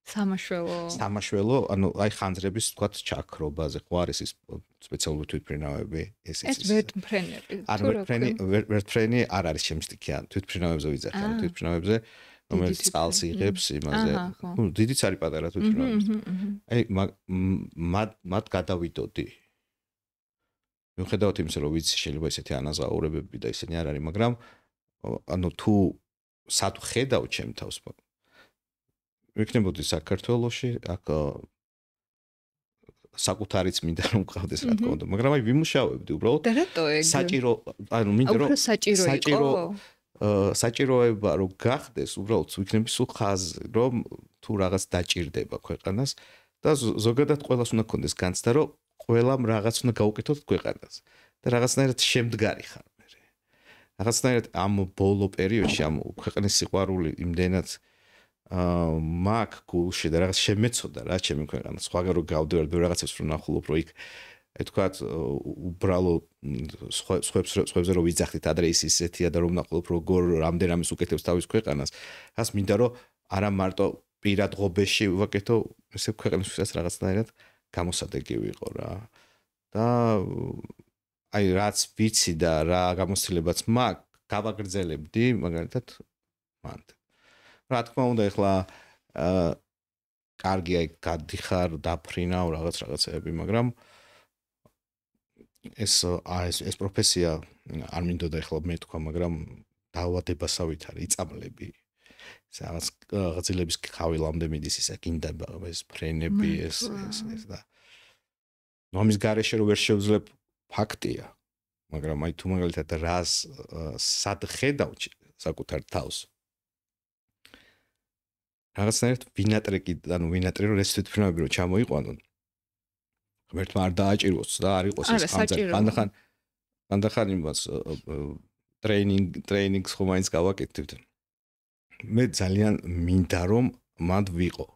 სამაშველო, ანუ აი ხანძრების თქვათ ჩაქრობაზე ხო არის ის სპეციალური თვითმფრინავები, ეს ვერტმფრენები. არ ვერტმფრენი არ არის ჩემს სტიქი, ან თვითმფრინავებზე ვიძახი, ან თვითმფრინავებზე რომელიც წყალს იღებს იმაზე. ნუ დიდიც არის პატარა თვითმფრინავები. აი მათ გადავიდოდი. მიუხედავად იმისა, რომ ვიცი შეიძლება ესეთი ანაზღაურებები და ისინი არ არის, მაგრამ ანუ თუ სად ხედავ ჩემ თავს ვიქნებოდი საქართველოში, აქ საკუთარიც მინდა რომ ყავდეს რა თქმა უნდა, მაგრამ აი ვიმუშავებდი უბრალოდ. და რატო ეგ? საჭირო, ანუ მინდა რომ საჭირო საჭიროება რომ გახდეს, უბრალოდ ვიქნები სულ ხაზი, რომ თუ რაღაც დაჭირდება ქვეყანას და ზოგადად ყველას უნდა კონდეს განცდა, რომ ყველამ რაღაც უნდა გაუკეთოთ ქვეყანას და რაღაცნაირად შემდგარი ხარ მე. რაღაცნაირად ამ ბოლო პერიოდში ამ ქვეყნის სიყვარული იმდენად მაგ გულში და რაღაც შემეცოდა რა ჩემი ქვეყანა. სხვაგან რომ გავდივარ რაღაცებს რომ ნახულობ რომ იქ აი თქვათ უბრალო სხვებზე რომ ვიძახდით ადრე ის ისეთია და რომ ნახულობ როგორ რამდენამის უკეთებს თავის ქვეყანას. ას მინდა რომ არა მარტო პირად ღობეში ვაკეთო, ესე ქვეყნისთვისაც რაღაცნაირად გამოსადეგი ვიყო რა. და აი რაც ვიცი და რა გამოცდილებაც მაქვს, გავაგრძელებდი მაგალითად მანდ. რა თქმა უნდა, ეხლა კარგი აი გადიხარ, დაფრინავ რაღაცები, მაგრამ ეს პროფესია არ მინდოდა ეხლა მე თქვა, მაგრამ დაავადებასავით არის იწამლები. რაღაც ღილების ხავილამდე მიდის ისა კიდე ეს ფრენები ეს და ამის გარეშე რომ ვერ შევძლებ ფაქტია, მაგრამ აი თუ მაგალითად რას სად ხედავ საკუთარ თავს რაღაცნაირად ვინატრე რომ ეს თვითმფრინავები რომ ჩამოიყვანონ ღმერთმა არ დააჭიროს და არ იყოს ეს ხანდახან იმას ტრეინინგს ხომ მაინც გავაკეთებთ. მე ძალიან მინდა რომ მანდ ვიყო.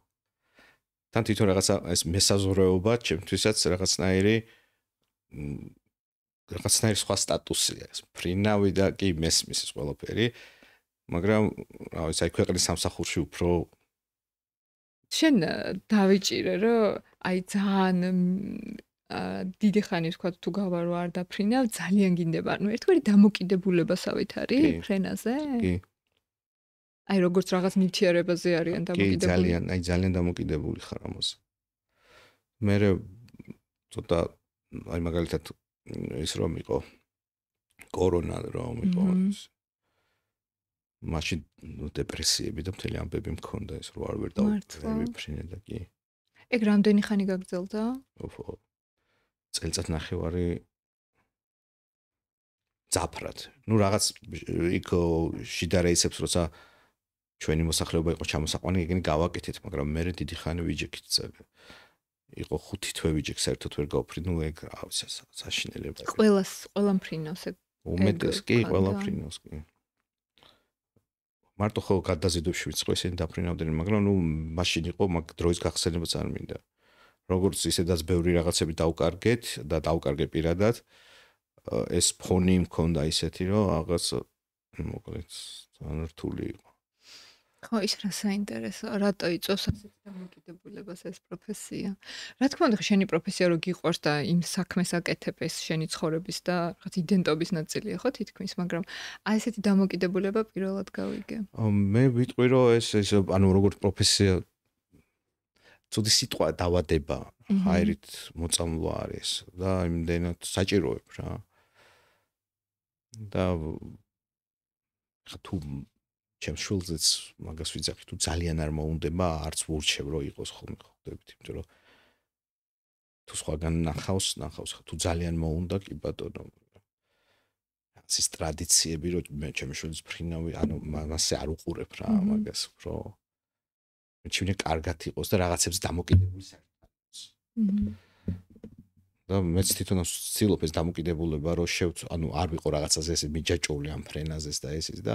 თან თვითონ რაღაცა ეს მესაზღვრეობა ჩემთვისაც რაღაცნაირი სხვა სტატუსია. ეს ფრინავი და კი მესმის ეს ყველაფერი, მაგრამ რა ვიცი, აი ქვეყნის სამსახურში უფრო შენ დავიჭირე რომ აი ძალიან დიდი ხანი ვთქვა თუ გავარო არ დაფრინავ, ძალიან გინდება. ანუ ერთგვარი დამოკიდებულებასავით არის ფრენაზე? კი. აი როგორც რაღაც ნივთიერებაზე არიან დამოკიდებული. კი, ძალიან დამოკიდებული ხარ ამაზე. მე ცოტა აი მაგალითად ის რომ იყო კორონა რომ იყო მაშინ დეპრესიები და მთელი ამბები მქონდა ეს რომ არ ვერ დავიფრინე და კი. ეგ რამდენი ხანი გაგრძელდა? წელიწად ნახევარი ძაფრად. ნუ რაღაც იქ შიდა რეისებს როცა ჩვენი მოსახლეობა იყო ჩამოსაყვანი, ეგენი გავაკეთეთ, მაგრამ მე დიდი ხანი ვიჯექით წელი. იყო 5 თვე ვიჯექ საერთოდ ვერ გავფრინო, ეგ საშინელება. ყველა მფრინავს ეგ. უმეტეს კი, ყველა მფრინავს კი. მარტო ხო გადაზიდვებში ვიცხო ესენი დაფრინავდნენ, მაგრამ ნუ მაშინ იყო მაგ დროის გახსენებაც არ მინდა. როგორც ისედაც ბევრი რაღაცები დავკარგეთ და დავკარგე პირადად, ეს ფონი მქონდა ისეთი, რომ რაღაც მოკლედ ძალიან რთული იყო. ხო, ის რა საინტერესო, რატო იწვევს ასეთ დამოკიდებულებას ეს პროფესია? რა თქმა უნდა, შენი პროფესია რო გიყვარს და იმ საქმეს აკეთებ, ეს შენი ცხოვრების და რაღაც იდენტობის ნაწილია, ხო, თითქმის, მაგრამ აი ესეთი დამოკიდებულება პირველად გავიგე. მე ვიტყვი, რომ ეს ანუ როგორც პროფესია ცუდი სიტყვა დავადება, ჰაერით მოწამვლა არის და იმდენად საჭიროებ რა. და თუ ჩემს შულზეც მაგას ვიძახი, თუ ძალიან არ მოუნდება, არც ვურჩევ რომ იყოს ხოლმე ხვდებით, იმიტომ რომ თუ სხვაგან ნახავს, თუ ძალიან მოუნდა, კი ბატონო. ეს ტრადიციები რომ მე ჩემს შულზეც ფრინავი, ანუ მასე არ უყურებ რა მაგას, რომ მეჩვენე კარგად იყოს და რაღაცებს დამოკიდებული საერთოდ. და მეც თვითონ ვცდილობ ეს დამოკიდებულება რომ ანუ არ ვიყო რაღაცაზე ესე მიჯაჭვული ამ ფრენაზეს და ესის და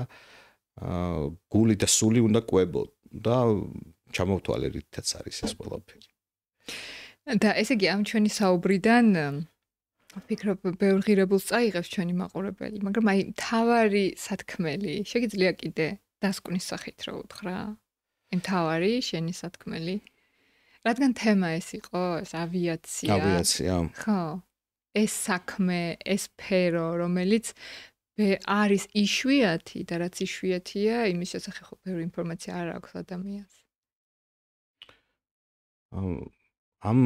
გული და სული უნდა კვებო და ჩამოვთვალე რითაც არის ეს ყველაფერი. და ესე იგი ამ ჩვენი საუბრიდან ვფიქრობ ბევრ ღირებულს წაიღებს ჩვენი მაყურებელი, მაგრამ აი თავარი სათქმელი შეგიძლია კიდე დასკვნის სახით რა უთხრა? მთავარი შენი სათქმელი. რადგან თემა ეს იყო, ეს ავიაცია. ავიაცია. ხო. ეს საქმე, ეს სფერო, რომელიც არის იშვიათი და რაც იშვიათია, იმის შესახებ ბევრი ინფორმაცია არ აქვს ადამიანს. ამ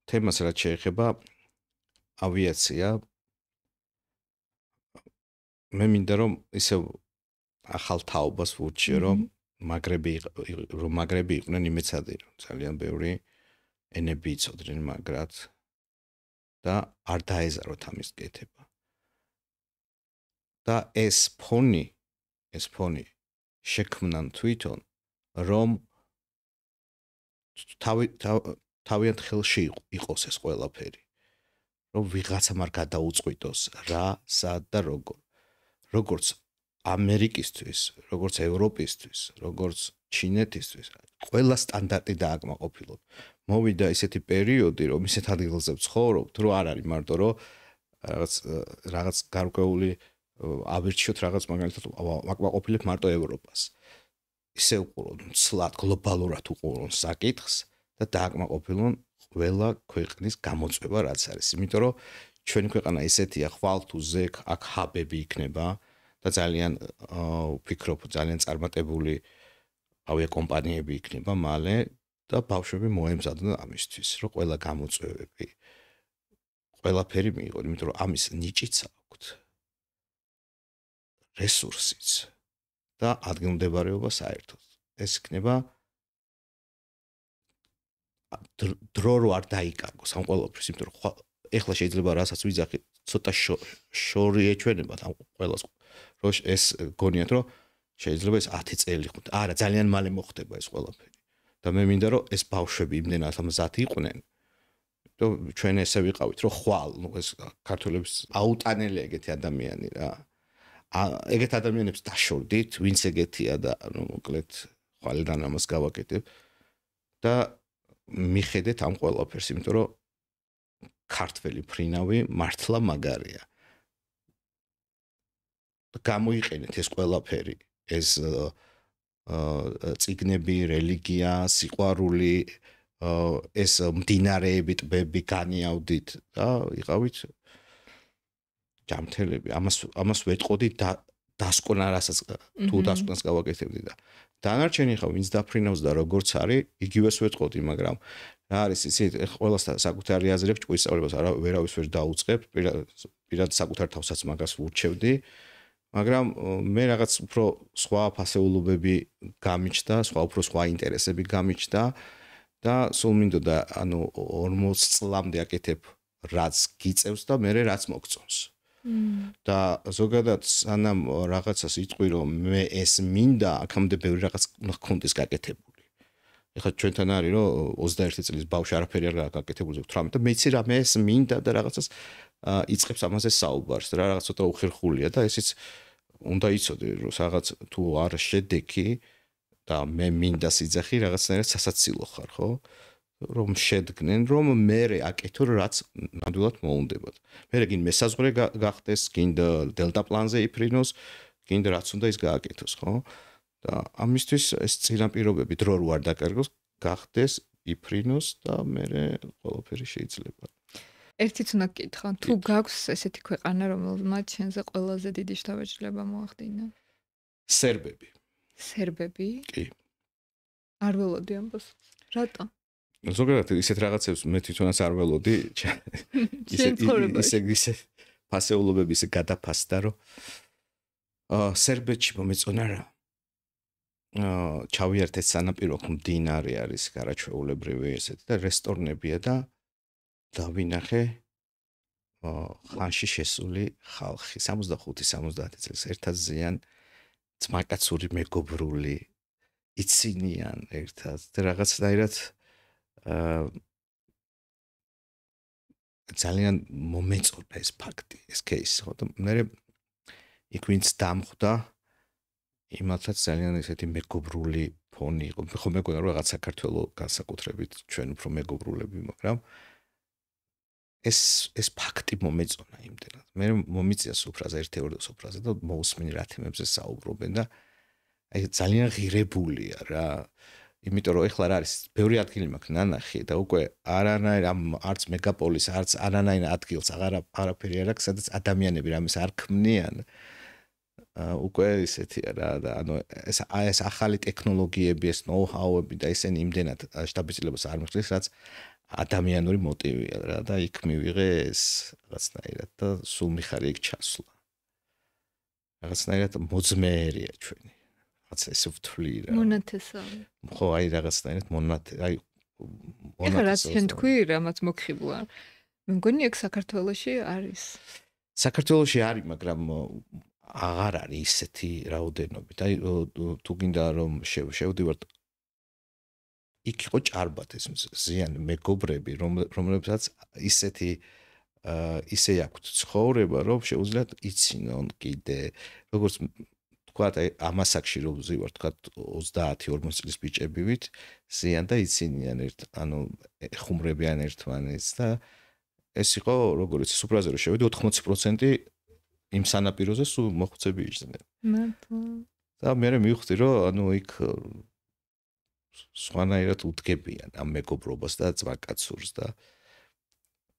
თემას რაც შეეხება ავიაცია, მე მინდა რომ ისევ ახალ თაობას ვურჩიო, რომ მაგრები იყვნენ იმეცადი, რომ ძალიან ბევრი ენები იცოდნენ მაგრად და არ დაეზაროთ ამის კეთება. და ეს ფონი შექმნან თვითონ, რომ თავიანთ ხელში იყოს ეს ყველაფერი. რომ ვიღაცამ არ გადაუწყვიტოს რა, სად და როგორ. როგორც ამერიკისთვის, როგორც ევროპისთვის, როგორც ჩინეთისთვის, ყველა სტანდარტი დააკმაყოფილოთ. მოვიდა ისეთი პერიოდი, რომ ისეთ ადგილზე ვცხოვრობთ, რომ არ არის მარტო რომ რაღაც გარკვეული ავირჩიოთ რაღაც მაგალითად აკმაყოფილებ მარტო ევროპას. ისე უყუროთ ცლად გლობალურად უყურონ საკითხს და დააკმაყოფილონ ყველა ქვეყნის გამოწვევა რაც არის. იმიტომ რომ ჩვენი ქვეყანა ისეთია, ხვალ თუ ზეკ აქ ჰაბები იქნება და ძალიან ვფიქრობ, ძალიან წარმატებული ავიაკომპანიები იქნება მალე და ბავშვები მოემზადონ ამისთვის, რომ ყველა გამოწვევები ყველაფერი მიიღონ, იმიტომ რომ ამის ნიჭიც აქვს, რესურსიც და ადგილმდებარეობა საერთოდ. ეს იქნება დრო რო არ დაიკარგოს ამ ყველაფრის, იმიტომ რომ ეხლა შეიძლება რასაც ვიძახით, ცოტა შორი ეჩვენებათ ამ ყველას, რომ ეს გონიათ, რომ შეიძლება ეს 10 წელი ხვდეთ. არა, ძალიან მალე მოხდება ეს ყველაფერი. და მე მინდა რომ ეს ბავშვები იმდენად მზად იყვნენ, რომ ჩვენ ესე ვიყავით, რომ ხვალ, ეს ქართველების აუტანელი ეგეთი ადამიანი რა. ეგეთ ადამიანებს დაშორდით, ვინც ეგეთია და მოკლედ ხვალიდან ამას გავაკეთებ და მიხედეთ ამ ყველაფერს, იმიტომ რომ ქართველი ფრინავი მართლა მაგარია. გამოიყენეთ ეს ყველაფერი, ეს წიგნები, რელიგია, სიყვარული, ეს მდინარეები, ტბები განიავდით და იყავით ჯამთელები. ამას ვეტყოდი დასკვნა, რასაც თუ დასკვნას გავაკეთებდი და დანარჩენი ხა ვინც დაფრინავს და როგორც არის, იგივეს ვეტყოდი, მაგრამ რა არის იცით, ყველას საკუთარი აზრი აქვს ჭკვისწავლებას, ვერავის ვერ დაუწყებ, პირად საკუთარ თავსაც მაგას ვურჩევდი. მაგრამ მე რაღაც უფრო სხვა ფასეულობები გამიჩნდა, უფრო სხვა ინტერესები გამიჩნდა და სულ მინდოდა, 40 წლამდე აკეთებ რაც გიწევს და მე რაც მოგწონს. და ზოგადად სანამ რაღაცას იტყვი რომ მე ეს მინდა, აქამდე ბევრი რაღაც უნდა გქონდეს გაკეთებული. ეხლა ჩვენთან არის რომ 21 წლის ბავშვი არაფერი არ გაკეთებული 18 და მეცი რა მე ეს მინდა და რაღაცას იწყებს ამაზე საუბარს და რაღაც ცოტა უხერხულია და ესეც უნდა იცოდე რომ რაღაც თუ არ შედეგი და მე მინდა სიძახი რაღაცნაირად სასაცილო ხარ, ხო? რომ შედგნენ, რომ მე აკეთო რაც ნამდვილად მოუნდებათ. მე გინ მესაზღვრე გახდეს, გინ დელტა პლანზე იფრინოს, გინ რაც უნდა ის გააკეთოს, ხო? და ამისთვის ეს წინაპირობები დრო რო არ დაკარგოს, გახდეს, იფრინოს და მე ყველაფერი შეიძლება. ერთიც უნდა გკითხო, თუ გაქვს ესეთი ქვეყანა, რომელმაც შენზე ყველაზე დიდი შთაბეჭდილება მოახდინა? სერბები. სერბები? კი. არ ველოდი ამბოს. რატო? ზოგადად ისეთ რაღაცებს მე თვითონაც არ ველოდი. ისე ფასეულობები ისე გადაფასდა, რომ სერბეთში მომეწონა რა. ჩავიერთეთ სანაპირო მდინარე არის გარაჩვეულებრივი ესეთი და რესტორნებია და დავინახე ხანში შესული ხალხი 65-70 წელს ერთად ზიან ძმაკაცური მეგობრული იცინიან ერთად და რაღაცნაირად ძალიან მომეწონა ეს ფაქტი, ეს кейსი, ხო და მე იქ ვინც დამხვდა იმათაც ძალიან ესეთი მეგობრული ფონი იყო. ხო მეგონა რომ რაღაც საქართველოს განსაკუთრებით ჩვენ უფრო მეგობრულები, მაგრამ ეს ფაქტი მომეწონა იმდენად. მე მომიწია სუფრაზე, ერთ-ერთ სუფრაზე და მოусმინი რა თემებზე საუბრობენ და აი ძალიან ღირებულია რა. იმიტომ რომ ეხლა რა არის ბევრი ადგილი მაქვს ნანახი და უკვე არანაირ არც მეგაპოლის არც არანაირ ადგილს არაფერი არ აქვს სადაც ადამიანები რამეს არ ქმნიან უკვე ისეთია რა და ანუ ეს ახალი ტექნოლოგიები ეს ნოუ-ჰაუები და ესენი იმდენად შტაბილობას არ მიხდის რაც ადამიანური მოტივია რა და იქ მივიღე ეს რაღაცნაირად და სულ მიხარი იქ ჩასვლა რაღაცნაირად მოძმეერია ჩვენი რაც ესე ვთვლი რა მონათესავე ხო აი რაღაცნაირად აი ეხლა რაც შენ თქვი რამაც მოგხიბლა მე მგონი ეგ საქართველოში არის საქართველოში არის მაგრამ აღარ არის ისეთი რაოდენობით აი თუ გინდა რომ შევდივართ იქ იყო ჭარბად ეს ზიანი მეგობრები რომლებსაც ისეთი ისე აქვთ ცხოვრება რომ შეუძლიათ იცინონ კიდე როგორც თქვათ აი ამასაკში რომ ვზივარ თქვათ 30-40 წლის ბიჭებივით ზიან და იცინიან ანუ ეხუმრებიან ერთმანეთს და ეს იყო როგორც სუპრაზე რომ შევედი 80% იმ სანაპიროზე სულ მოხუცები იჯდნენ. მართლა. და მე მივხვდი რომ ანუ იქ სხვანაირად უდგებიან ამ მეგობრობას და ძმაკაცურს და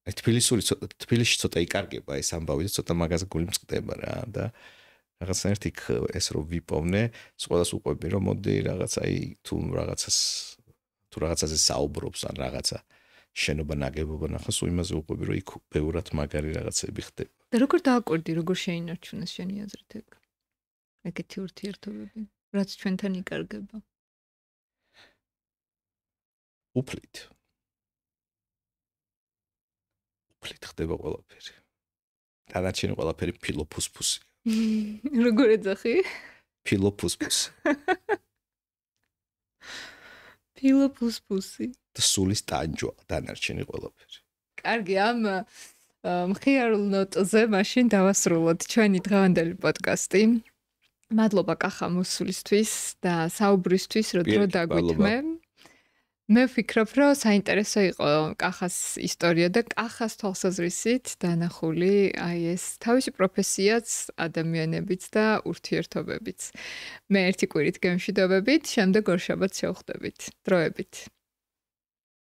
თბილისში ცოტა იკარგება ეს ამბავი და ცოტა მაგაზე გული მწყდება რა და რაღაცნაირად იქ ეს რომ ვიპოვნე, ყველას უყვები რომ მოდი რაღაც აი თუ რაღაცაზე საუბრობს ან რაღაცა შენობა ნაგებობა ნახა, სულ იმაზე უყვები რომ იქ ბევრად მაგარი რაღაცები ხდება. და როგორ დააკვირდი, როგორ შეინარჩუნეს შენი აზრით ეგ? ეგეთი ურთიერთობები, რაც ჩვენთან იკარგება. უფლით ხდება ყველაფერი. დანარჩენი ყველაფერი ფილოფუსფუსი. როგორ ეძახი? ფილოფუსფუსი. ფილოფუსფუსი. და სულის ტანჯვა დანარჩენი ყველაფერი. კარგი, ამ მხიარულ ნოტზე მაშინ დავასრულოთ ჩვენი დღევანდელი პოდკასტი. მადლობა კახა მოსულისთვის და საუბრისთვის, რომ დრო დაგვითმე. მე ვფიქრობ, რომ საინტერესო იყო კახას ისტორია და კახას თვალსაზრისით დანახული აი ეს თავისი პროფესიაც, ადამიანებიც და ურთიერთობებიც. მე ერთი კვირით გემშვიდობებით, შემდეგ ორ შაბათს შევხვდებით. დროებით.